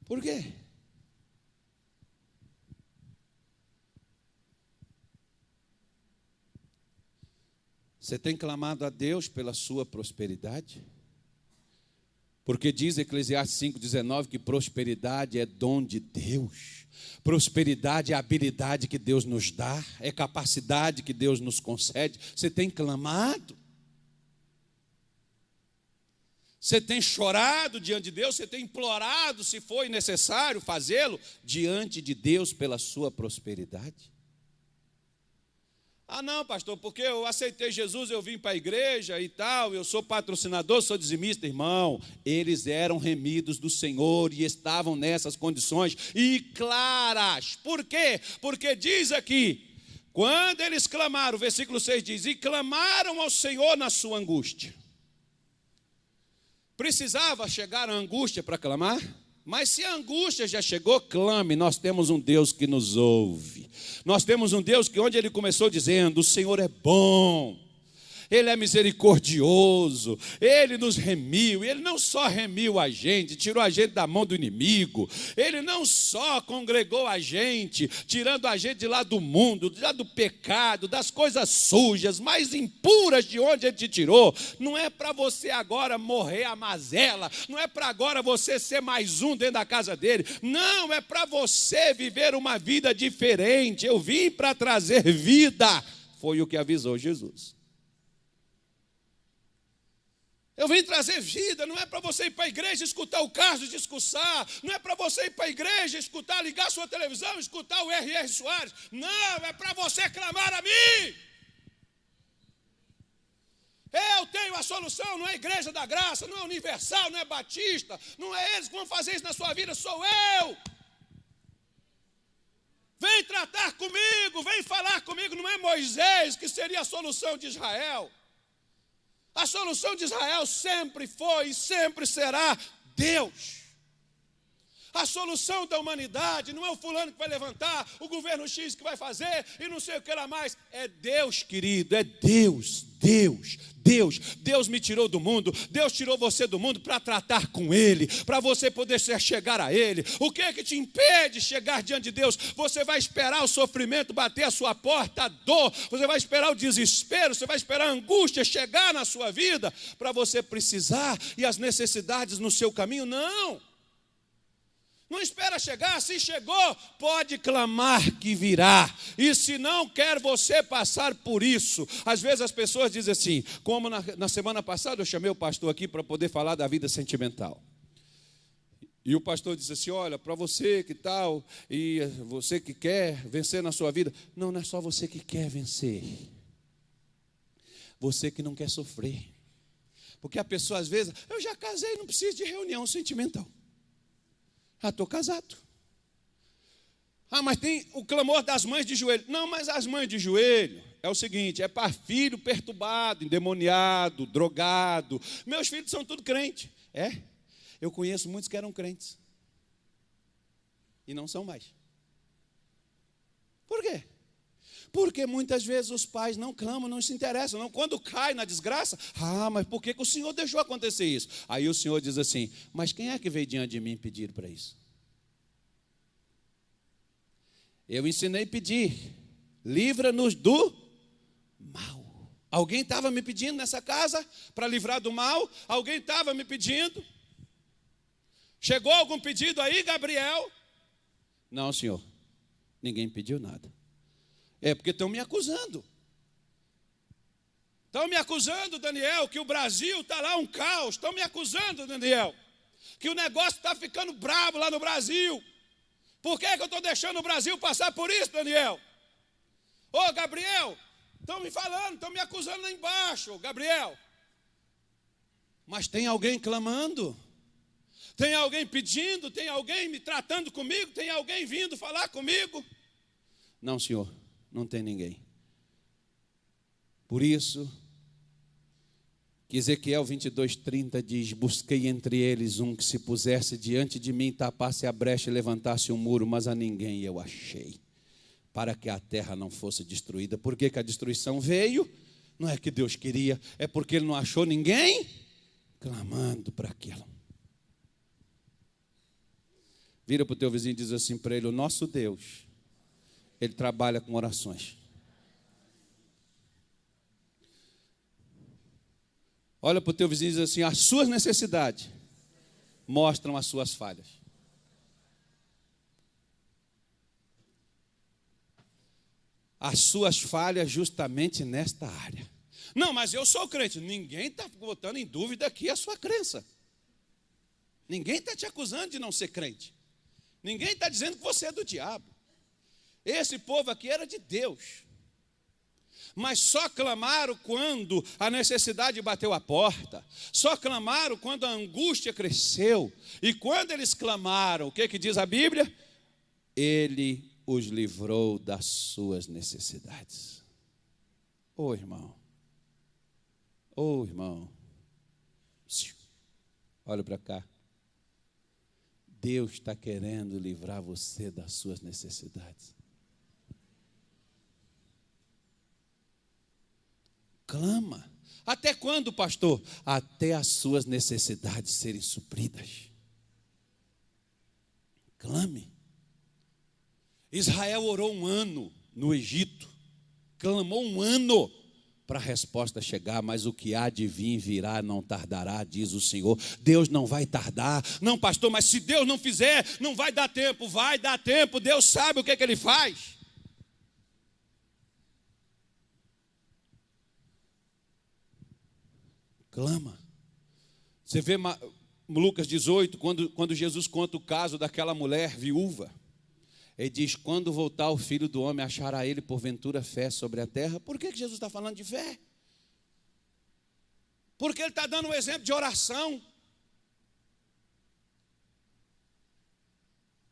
Por quê? Você tem clamado a Deus pela sua prosperidade? Porque diz Eclesiastes 5,19 que prosperidade é dom de Deus. Prosperidade é a habilidade que Deus nos dá, é capacidade que Deus nos concede. Você tem clamado? Você tem chorado diante de Deus, você tem implorado, se for necessário fazê-lo, diante de Deus pela sua prosperidade? Ah, não, pastor, porque eu aceitei Jesus, eu vim para a igreja e tal, eu sou patrocinador, sou dizimista. Irmão, eles eram remidos do Senhor e estavam nessas condições e claras. Por quê? Porque diz aqui, quando eles clamaram, o versículo 6 diz, e clamaram ao Senhor na sua angústia. Precisava chegar a angústia para clamar? Mas se a angústia já chegou, clame. Nós temos um Deus que nos ouve. Nós temos um Deus que onde ele começou dizendo, o Senhor é bom, Ele é misericordioso, Ele nos remiu. Ele não só remiu a gente, tirou a gente da mão do inimigo. Ele não só congregou a gente, tirando a gente de lá do mundo, de lá do pecado, das coisas sujas, mais impuras de onde Ele te tirou. Não é para você agora morrer a mazela, não é para agora você ser mais um dentro da casa dele. Não, é para você viver uma vida diferente. Eu vim para trazer vida, foi o que avisou Jesus. Eu vim trazer vida, não é para você ir para a igreja escutar o Carlos discursar, não é para você ir para a igreja escutar, ligar sua televisão, escutar o R.R. Soares, não, é para você clamar a mim. Eu tenho a solução, não é a Igreja da Graça, não é Universal, não é Batista, não é eles que vão fazer isso na sua vida, sou eu. Vem tratar comigo, vem falar comigo, não é Moisés que seria a solução de Israel. A solução de Israel sempre foi e sempre será Deus. A solução da humanidade não é o fulano que vai levantar, o governo X que vai fazer e não sei o que lá mais. É Deus, querido, é Deus, Deus. Deus me tirou do mundo, Deus tirou você do mundo para tratar com Ele, para você poder chegar a Ele. O que é que te impede de chegar diante de Deus? Você vai esperar o sofrimento bater a sua porta, a dor, você vai esperar o desespero, você vai esperar a angústia chegar na sua vida, para você precisar e as necessidades no seu caminho? Não. Não espera chegar, se chegou, pode clamar que virá. E se não quer você passar por isso, às vezes as pessoas dizem assim, como na semana passada eu chamei o pastor aqui para poder falar da vida sentimental. E o pastor disse assim, olha, para você que tal, e você que quer vencer na sua vida, não é só você que quer vencer, você que não quer sofrer. Porque a pessoa às vezes, eu já casei, não preciso de reunião sentimental. Ah, estou casado. Ah, mas tem o clamor das mães de joelho. Não, mas as mães de joelho é o seguinte, é para filho perturbado, endemoniado, drogado. Meus filhos são tudo crente. É, eu conheço muitos que eram crentes. E não são mais. Por quê? Porque muitas vezes os pais não clamam, não se interessam. Não. Quando cai na desgraça, mas por que o Senhor deixou acontecer isso? Aí o Senhor diz assim, mas quem é que veio diante de mim pedir para isso? Eu ensinei a pedir, livra-nos do mal. Alguém estava me pedindo nessa casa para livrar do mal? Alguém estava me pedindo? Chegou algum pedido aí, Gabriel? Não, Senhor, ninguém pediu nada. É porque estão me acusando. Estão me acusando, Daniel, que o Brasil está lá um caos. Estão me acusando, Daniel, que o negócio está ficando brabo lá no Brasil. Por que eu estou deixando o Brasil passar por isso, Daniel? Ô, Gabriel, estão me falando, estão me acusando lá embaixo, Gabriel. Mas tem alguém clamando? Tem alguém pedindo? Tem alguém me tratando comigo? Tem alguém vindo falar comigo? Não, Senhor. Não tem ninguém. Por isso, que Ezequiel 22:30 diz, busquei entre eles um que se pusesse diante de mim, tapasse a brecha e levantasse um muro, mas a ninguém eu achei, para que a terra não fosse destruída. Por que a destruição veio? Não é que Deus queria, é porque Ele não achou ninguém clamando para aquilo. Vira para o teu vizinho e diz assim para ele, o nosso Deus, Ele trabalha com orações. Olha para o teu vizinho e diz assim, as suas necessidades mostram as suas falhas. As suas falhas justamente nesta área. Não, mas eu sou crente. Ninguém está botando em dúvida aqui a sua crença. Ninguém está te acusando de não ser crente. Ninguém está dizendo que você é do diabo. Esse povo aqui era de Deus. Mas só clamaram quando a necessidade bateu a porta. Só clamaram quando a angústia cresceu. E quando eles clamaram, o que diz a Bíblia? Ele os livrou das suas necessidades. Ô irmão. Ô irmão. Olha para cá. Deus está querendo livrar você das suas necessidades. Clama. Até quando, pastor? Até as suas necessidades serem supridas. Clame. Israel orou 1 ano no Egito. Clamou 1 ano para a resposta chegar, mas o que há de vir virá, não tardará, diz o Senhor. Deus não vai tardar. Não, pastor, mas se Deus não fizer, não vai dar tempo. Vai dar tempo. Deus sabe o que Ele faz. Clama. Você vê Lucas 18, quando Jesus conta o caso daquela mulher viúva. Ele diz, quando voltar o Filho do Homem, achará ele porventura fé sobre a terra. Por que Jesus está falando de fé? Porque ele está dando um exemplo de oração.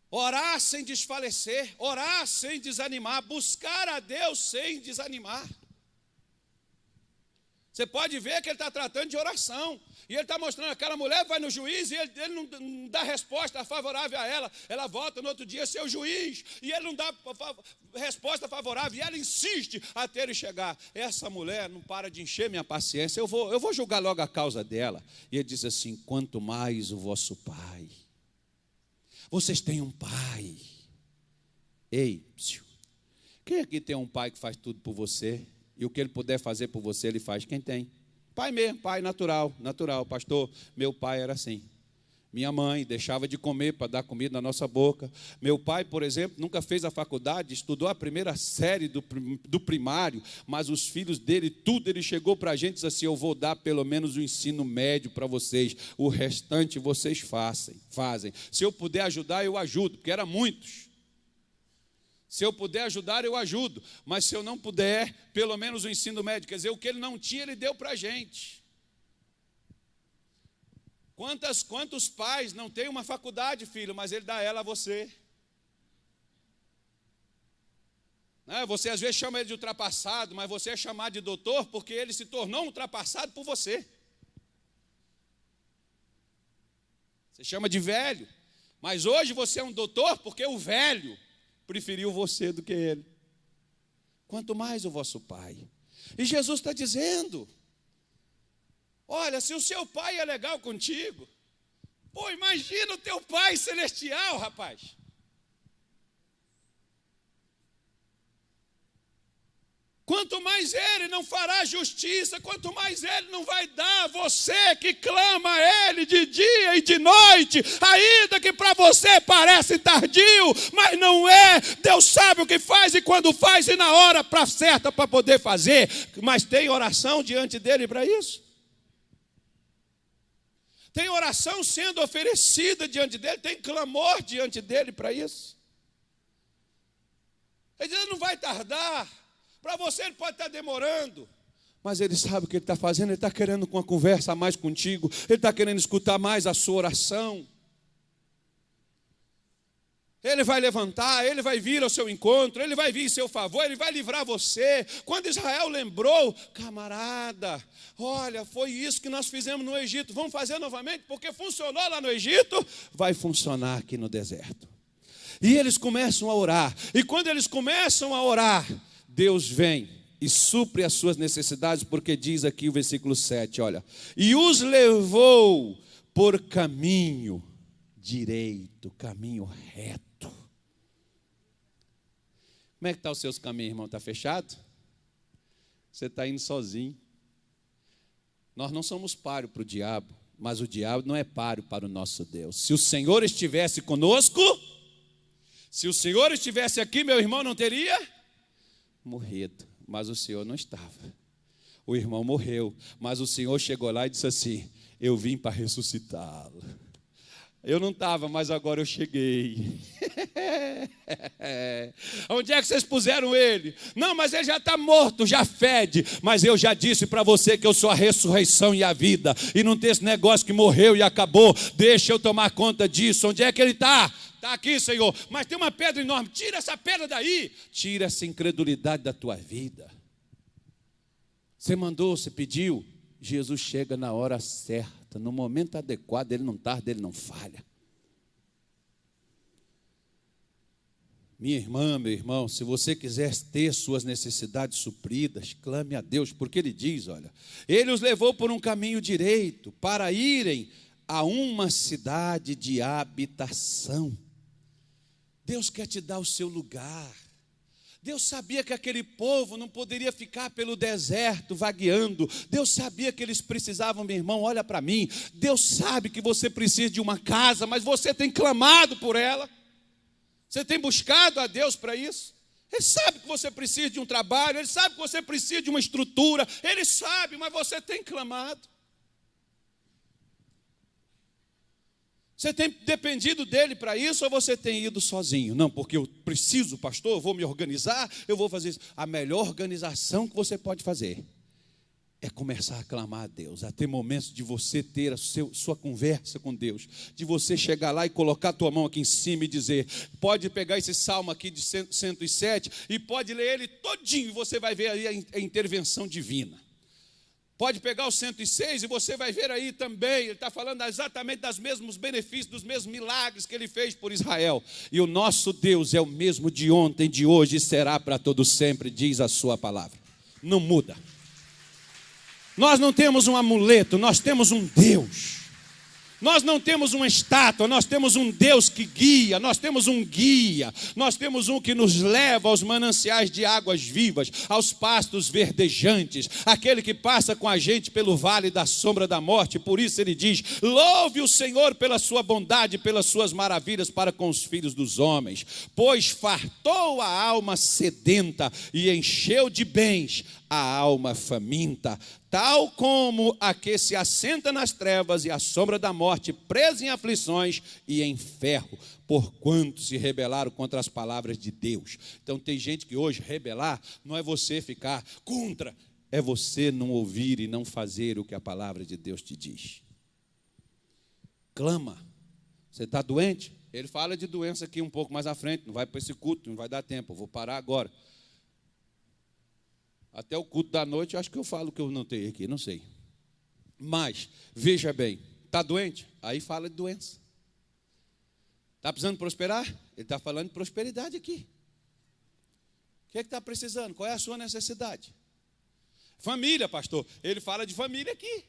Orar sem desfalecer, orar sem desanimar, buscar a Deus sem desanimar. Você pode ver que ele está tratando de oração. E ele está mostrando, aquela mulher vai no juiz e ele não dá resposta favorável a ela. Ela volta no outro dia, seu juiz, e ele não dá resposta favorável. E ela insiste até ele chegar. Essa mulher não para de encher minha paciência. Eu vou julgar logo a causa dela. E ele diz assim, quanto mais o vosso pai. Vocês têm um pai. Ei, quem aqui tem um pai que faz tudo por você? E o que ele puder fazer por você, ele faz. Quem tem? Pai mesmo, pai natural, pastor. Meu pai era assim. Minha mãe deixava de comer para dar comida na nossa boca. Meu pai, por exemplo, nunca fez a faculdade, estudou a primeira série do primário, mas os filhos dele, tudo ele chegou para a gente e disse assim, eu vou dar pelo menos o ensino médio para vocês, o restante vocês fazem. Se eu puder ajudar, eu ajudo, porque eram muitos. Se eu puder ajudar, eu ajudo. Mas se eu não puder, pelo menos o ensino médio. Quer dizer, o que ele não tinha, ele deu para a gente. Quantos pais não têm uma faculdade, filho, mas ele dá ela a você? Você às vezes chama ele de ultrapassado, mas você é chamado de doutor porque ele se tornou ultrapassado por você. Você chama de velho. Mas hoje você é um doutor porque o velho preferiu você do que ele. Quanto mais o vosso pai. E Jesus está dizendo, olha, se o seu pai é legal contigo, pô, imagina o teu pai celestial, rapaz. Quanto mais ele não fará justiça, quanto mais ele não vai dar a você que clama a ele de dia e de noite, ainda que para você parece tardio, mas não é. Deus sabe o que faz e quando faz e na hora certa para poder fazer. Mas tem oração diante dele para isso? Tem oração sendo oferecida diante dele, tem clamor diante dele para isso. Ele diz, não vai tardar. Para você ele pode estar demorando, mas ele sabe o que ele está fazendo. Ele está querendo uma conversa a mais contigo. Ele está querendo escutar mais a sua oração. Ele vai levantar, ele vai vir ao seu encontro, ele vai vir em seu favor, ele vai livrar você. Quando Israel lembrou, camarada, olha, foi isso que nós fizemos no Egito. Vamos fazer novamente, porque funcionou lá no Egito, vai funcionar aqui no deserto. E eles começam a orar. E quando eles começam a orar, Deus vem e supre as suas necessidades, porque diz aqui o versículo 7, olha, e os levou por caminho direito, caminho reto. Como é que está os seus caminhos, irmão? Está fechado? Você está indo sozinho. Nós não somos páreo para o diabo, mas o diabo não é páreo para o nosso Deus. Se o Senhor estivesse conosco, se o Senhor estivesse aqui, meu irmão não teria morrido, mas o Senhor não estava. O irmão morreu, mas o Senhor chegou lá e disse assim, eu vim para ressuscitá-lo. Eu não estava, mas agora eu cheguei. Onde é que vocês puseram ele? Não, mas ele já está morto, já fede. Mas eu já disse para você que eu sou a ressurreição e a vida. E não tem esse negócio que morreu e acabou. Deixa eu tomar conta disso. Onde é que ele está? Está aqui, Senhor. Mas tem uma pedra enorme. Tira essa pedra daí. Tira essa incredulidade da tua vida. Você mandou, você pediu. Jesus chega na hora certa, no momento adequado. Ele não tarda, ele não falha. Minha irmã, meu irmão, se você quiser ter suas necessidades supridas, clame a Deus, porque Ele diz, olha, Ele os levou por um caminho direito, para irem a uma cidade de habitação. Deus quer te dar o seu lugar. Deus sabia que aquele povo não poderia ficar pelo deserto vagueando. Deus sabia que eles precisavam, meu irmão, olha para mim. Deus sabe que você precisa de uma casa, mas você tem clamado por ela. Você tem buscado a Deus para isso. Ele sabe que você precisa de um trabalho, Ele sabe que você precisa de uma estrutura. Ele sabe, mas você tem clamado. Você tem dependido dele para isso ou você tem ido sozinho? Não, porque eu preciso, pastor, eu vou me organizar, eu vou fazer isso. A melhor organização que você pode fazer é começar a clamar a Deus, a ter momentos de você ter a sua conversa com Deus, de você chegar lá e colocar a tua mão aqui em cima e dizer, pode pegar esse salmo aqui de 107 e pode ler ele todinho e você vai ver aí a intervenção divina. Pode pegar o 106 e você vai ver aí também, ele está falando exatamente dos mesmos benefícios, dos mesmos milagres que ele fez por Israel. E o nosso Deus é o mesmo de ontem, de hoje e será para todo sempre, diz a sua palavra. Não muda. Nós não temos um amuleto, nós temos um Deus. Nós não temos uma estátua, nós temos um Deus que guia, nós temos um guia, nós temos um que nos leva aos mananciais de águas vivas, aos pastos verdejantes, aquele que passa com a gente pelo vale da sombra da morte. Por isso ele diz, louve o Senhor pela sua bondade, pelas suas maravilhas para com os filhos dos homens, pois fartou a alma sedenta e encheu de bens a alma faminta, tal como a que se assenta nas trevas e à sombra da morte, preso em aflições e em ferro, porquanto se rebelaram contra as palavras de Deus. Então tem gente que hoje rebelar não é você ficar contra, é você não ouvir e não fazer o que a palavra de Deus te diz. Clama. Você está doente? Ele fala de doença aqui um pouco mais à frente, não vai para esse culto, não vai dar tempo, eu vou parar agora. Até o culto da noite, acho que eu falo que eu não tenho aqui, não sei. Mas, veja bem, está doente? Aí fala de doença. Está precisando prosperar? Ele está falando de prosperidade aqui. O que é que está precisando? Qual é a sua necessidade? Família, pastor. Ele fala de família aqui.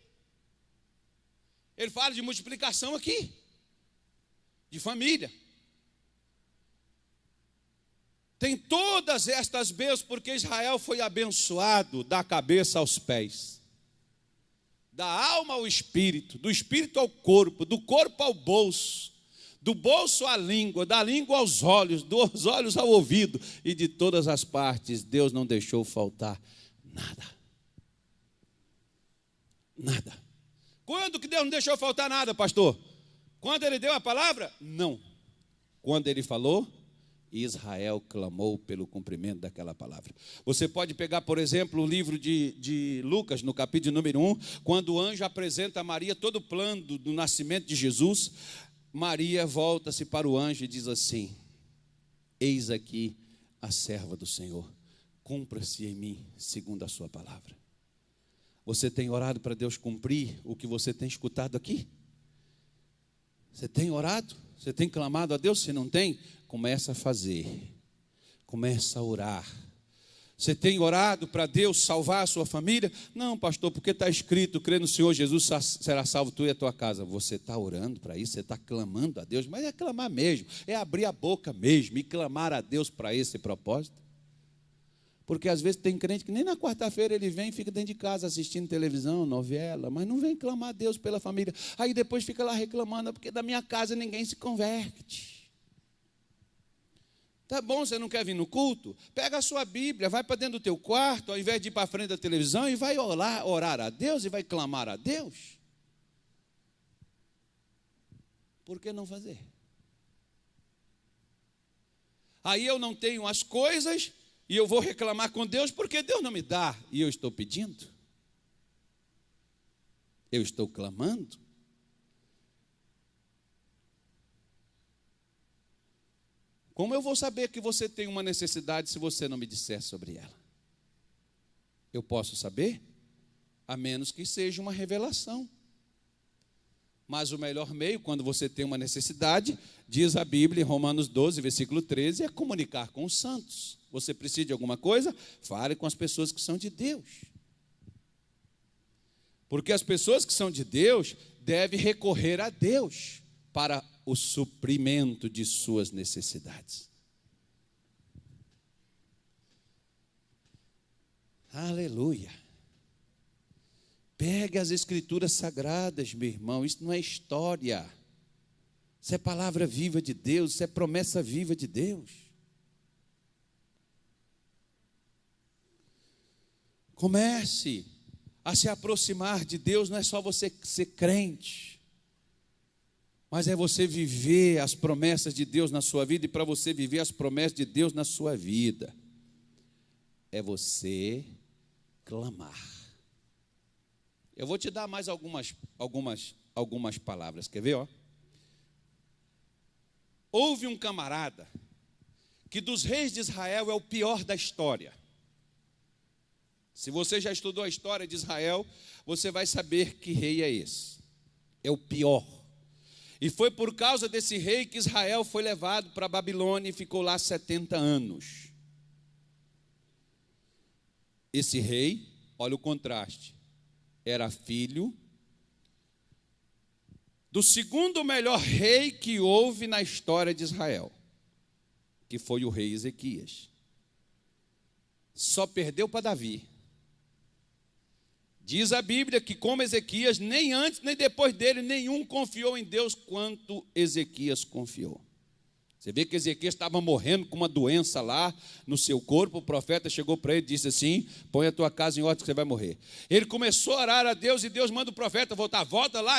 Ele fala de multiplicação aqui. De família. Tem todas estas bênçãos, porque Israel foi abençoado da cabeça aos pés, da alma ao espírito, do espírito ao corpo, do corpo ao bolso, do bolso à língua, da língua aos olhos, dos olhos ao ouvido, e de todas as partes. Deus não deixou faltar nada. Nada. Quando que Deus não deixou faltar nada, pastor? Quando Ele deu a palavra? Não. Quando Ele falou, Israel clamou pelo cumprimento daquela palavra. Você pode pegar, por exemplo, o livro de Lucas, no capítulo número 1, quando o anjo apresenta a Maria todo o plano do nascimento de Jesus. Maria volta-se para o anjo e diz assim, eis aqui a serva do Senhor, cumpra-se em mim segundo a sua palavra. Você tem orado para Deus cumprir o que você tem escutado aqui? Você tem orado? Você tem clamado a Deus? Se não tem, começa a fazer, começa a orar. Você tem orado para Deus salvar a sua família? Não, pastor, porque está escrito, crê no Senhor Jesus, será salvo tu e a tua casa. Você está orando para isso, você está clamando a Deus, mas é clamar mesmo, é abrir a boca mesmo e clamar a Deus para esse propósito. Porque às vezes tem crente que nem na quarta-feira ele vem e fica dentro de casa assistindo televisão, novela, mas não vem clamar a Deus pela família. Aí depois fica lá reclamando, porque da minha casa ninguém se converte. Tá bom, você não quer vir no culto? Pega a sua Bíblia, vai para dentro do teu quarto, ao invés de ir para frente da televisão, e vai orar a Deus e vai clamar a Deus. por que não fazer? Aí eu não tenho as coisas e eu vou reclamar com Deus porque Deus não me dá e eu estou pedindo? Eu estou clamando? Como eu vou saber que você tem uma necessidade se você não me disser sobre ela? Eu posso saber? A menos que seja uma revelação. Mas o melhor meio, quando você tem uma necessidade, diz a Bíblia em Romanos 12, versículo 13, é comunicar com os santos. Você precisa de alguma coisa? Fale com as pessoas que são de Deus. Porque as pessoas que são de Deus devem recorrer a Deus para o suprimento de suas necessidades. Aleluia. Pegue as escrituras sagradas, meu irmão, isso não é história. Isso é palavra viva de Deus, isso é promessa viva de Deus. Comece a se aproximar de Deus, não é só você ser crente, mas é você viver as promessas de Deus na sua vida, e para você viver as promessas de Deus na sua vida, é você clamar. Eu vou te dar mais algumas palavras, quer ver? Houve um camarada que dos reis de Israel é o pior da história. Se você já estudou a história de Israel, você vai saber que rei é esse. É o pior. E foi por causa desse rei que Israel foi levado para a Babilônia e ficou lá 70 anos. Esse rei, olha o contraste, era filho do segundo melhor rei que houve na história de Israel, que foi o rei Ezequias. Só perdeu para Davi. Diz a Bíblia que, como Ezequias, nem antes nem depois dele, nenhum confiou em Deus quanto Ezequias confiou. Você vê que Ezequias estava morrendo com uma doença lá no seu corpo. O profeta chegou para ele e disse assim: põe a tua casa em ordem que você vai morrer. Ele começou a orar a Deus e Deus manda o profeta voltar. Volta lá,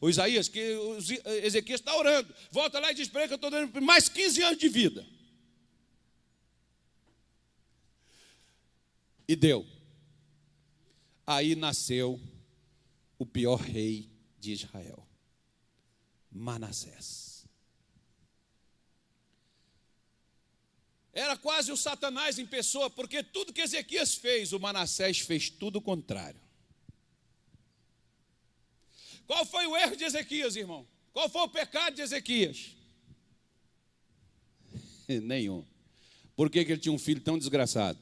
o Isaías, que Ezequias está orando. Volta lá e diz para ele que eu estou dando mais 15 anos de vida. E deu. Aí nasceu o pior rei de Israel, Manassés. Era quase o Satanás em pessoa, porque tudo que Ezequias fez, o Manassés fez tudo o contrário. Qual foi o erro de Ezequias, irmão? Qual foi o pecado de Ezequias? Nenhum. Por que ele tinha um filho tão desgraçado?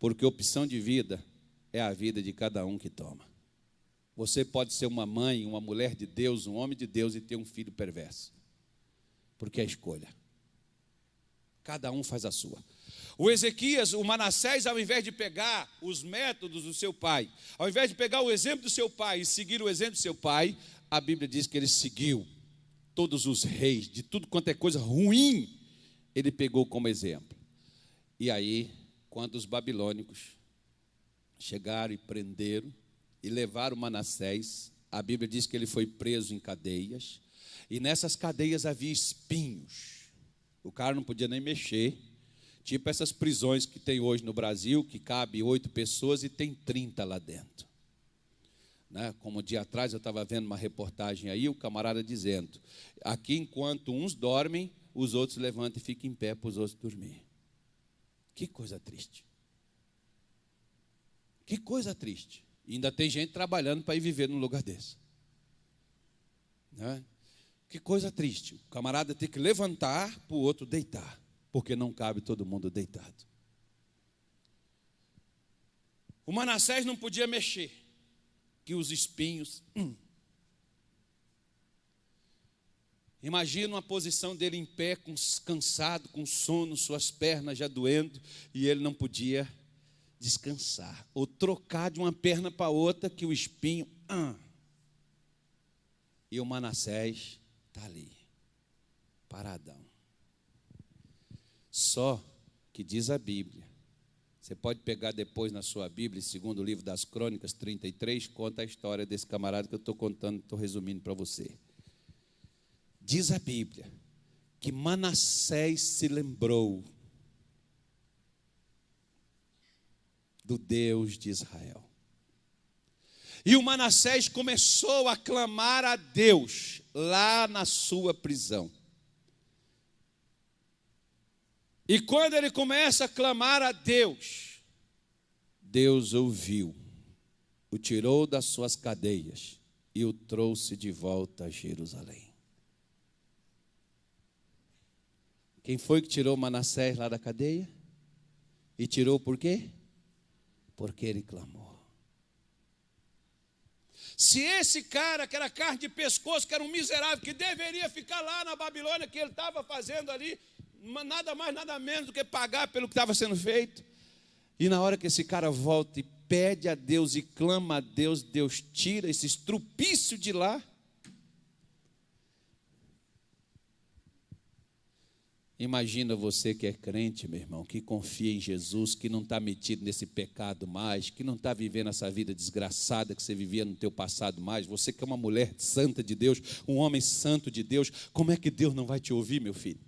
Porque opção de vida é a vida de cada um que toma. Você pode ser uma mãe, uma mulher de Deus, um homem de Deus e ter um filho perverso. Porque é escolha. Cada um faz a sua. O Ezequias, o Manassés, ao invés de pegar os métodos do seu pai, ao invés de pegar o exemplo do seu pai e seguir o exemplo do seu pai, a Bíblia diz que ele seguiu todos os reis, de tudo quanto é coisa ruim, ele pegou como exemplo. E aí, quando os babilônicos chegaram e prenderam e levaram Manassés, a Bíblia diz que ele foi preso em cadeias, e nessas cadeias havia espinhos. O cara não podia nem mexer, tipo essas prisões que tem hoje no Brasil, que cabe 8 pessoas e tem 30 lá dentro. Né? Como um dia atrás eu estava vendo uma reportagem aí, o camarada dizendo, aqui enquanto uns dormem, os outros levantam e ficam em pé para os outros dormir. Que coisa triste. Que coisa triste. E ainda tem gente trabalhando para ir viver num lugar desse. Né? Que coisa triste. O camarada tem que levantar para o outro deitar, porque não cabe todo mundo deitado. O Manassés não podia mexer, que os espinhos. Imagina a posição dele em pé, cansado, com sono, suas pernas já doendo, e ele não podia descansar, ou trocar de uma perna para outra, que o espinho, e o Manassés está ali, paradão. Só que diz a Bíblia, você pode pegar depois na sua Bíblia, segundo o livro das Crônicas 33, conta a história desse camarada que eu estou contando, estou resumindo para você. Diz a Bíblia que Manassés se lembrou do Deus de Israel. E o Manassés começou a clamar a Deus lá na sua prisão. E quando ele começa a clamar a Deus, Deus ouviu, o tirou das suas cadeias e o trouxe de volta a Jerusalém. Quem foi que tirou Manassés lá da cadeia? E tirou por quê? Porque ele clamou. Se esse cara, que era carne de pescoço, que era um miserável, que deveria ficar lá na Babilônia, que ele estava fazendo ali, nada mais, nada menos do que pagar pelo que estava sendo feito. E na hora que esse cara volta e pede a Deus e clama a Deus, Deus tira esse estrupício de lá. Imagina você que é crente, meu irmão, que confia em Jesus, que não está metido nesse pecado mais, que não está vivendo essa vida desgraçada que você vivia no teu passado mais. Você que é uma mulher santa de Deus, um homem santo de Deus, como é que Deus não vai te ouvir, meu filho?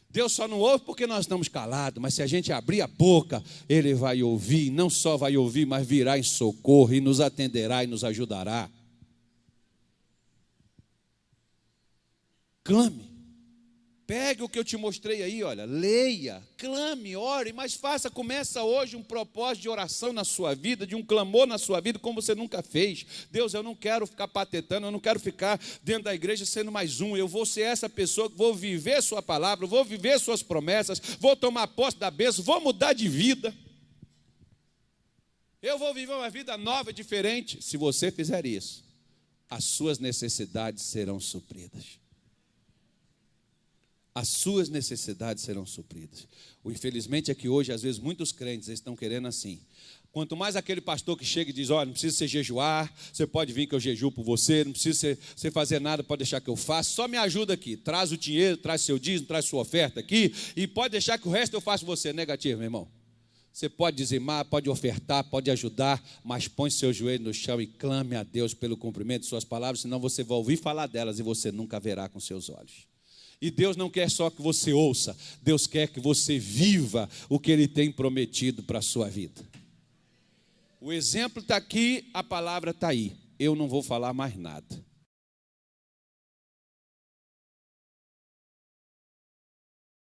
Deus só não ouve porque nós estamos calados, mas se a gente abrir a boca, Ele vai ouvir, não só vai ouvir, mas virá em socorro e nos atenderá e nos ajudará. Clame. Pegue o que eu te mostrei aí, olha, leia, clame, ore, mas começa hoje um propósito de oração na sua vida, de um clamor na sua vida, como você nunca fez. Deus, eu não quero ficar patetando, eu não quero ficar dentro da igreja sendo mais um, eu vou ser essa pessoa que vou viver sua palavra, vou viver suas promessas, vou tomar posse da bênção, vou mudar de vida. Eu vou viver uma vida nova, diferente. Se você fizer isso, as suas necessidades serão supridas. As suas necessidades serão supridas. O infelizmente é que hoje, às vezes, muitos crentes estão querendo assim. Quanto mais aquele pastor que chega e diz, olha, não precisa você jejuar, você pode vir que eu jejuo por você, não precisa você fazer nada, pode deixar que eu faça, só me ajuda aqui, traz o dinheiro, traz seu dízimo, traz sua oferta aqui, e pode deixar que o resto eu faço você. Negativo, meu irmão. Você pode dizimar, pode ofertar, pode ajudar, mas põe seu joelho no chão e clame a Deus pelo cumprimento de suas palavras, senão você vai ouvir falar delas e você nunca verá com seus olhos. E Deus não quer só que você ouça, Deus quer que você viva o que Ele tem prometido para a sua vida. O exemplo está aqui, a palavra está aí. Eu não vou falar mais nada.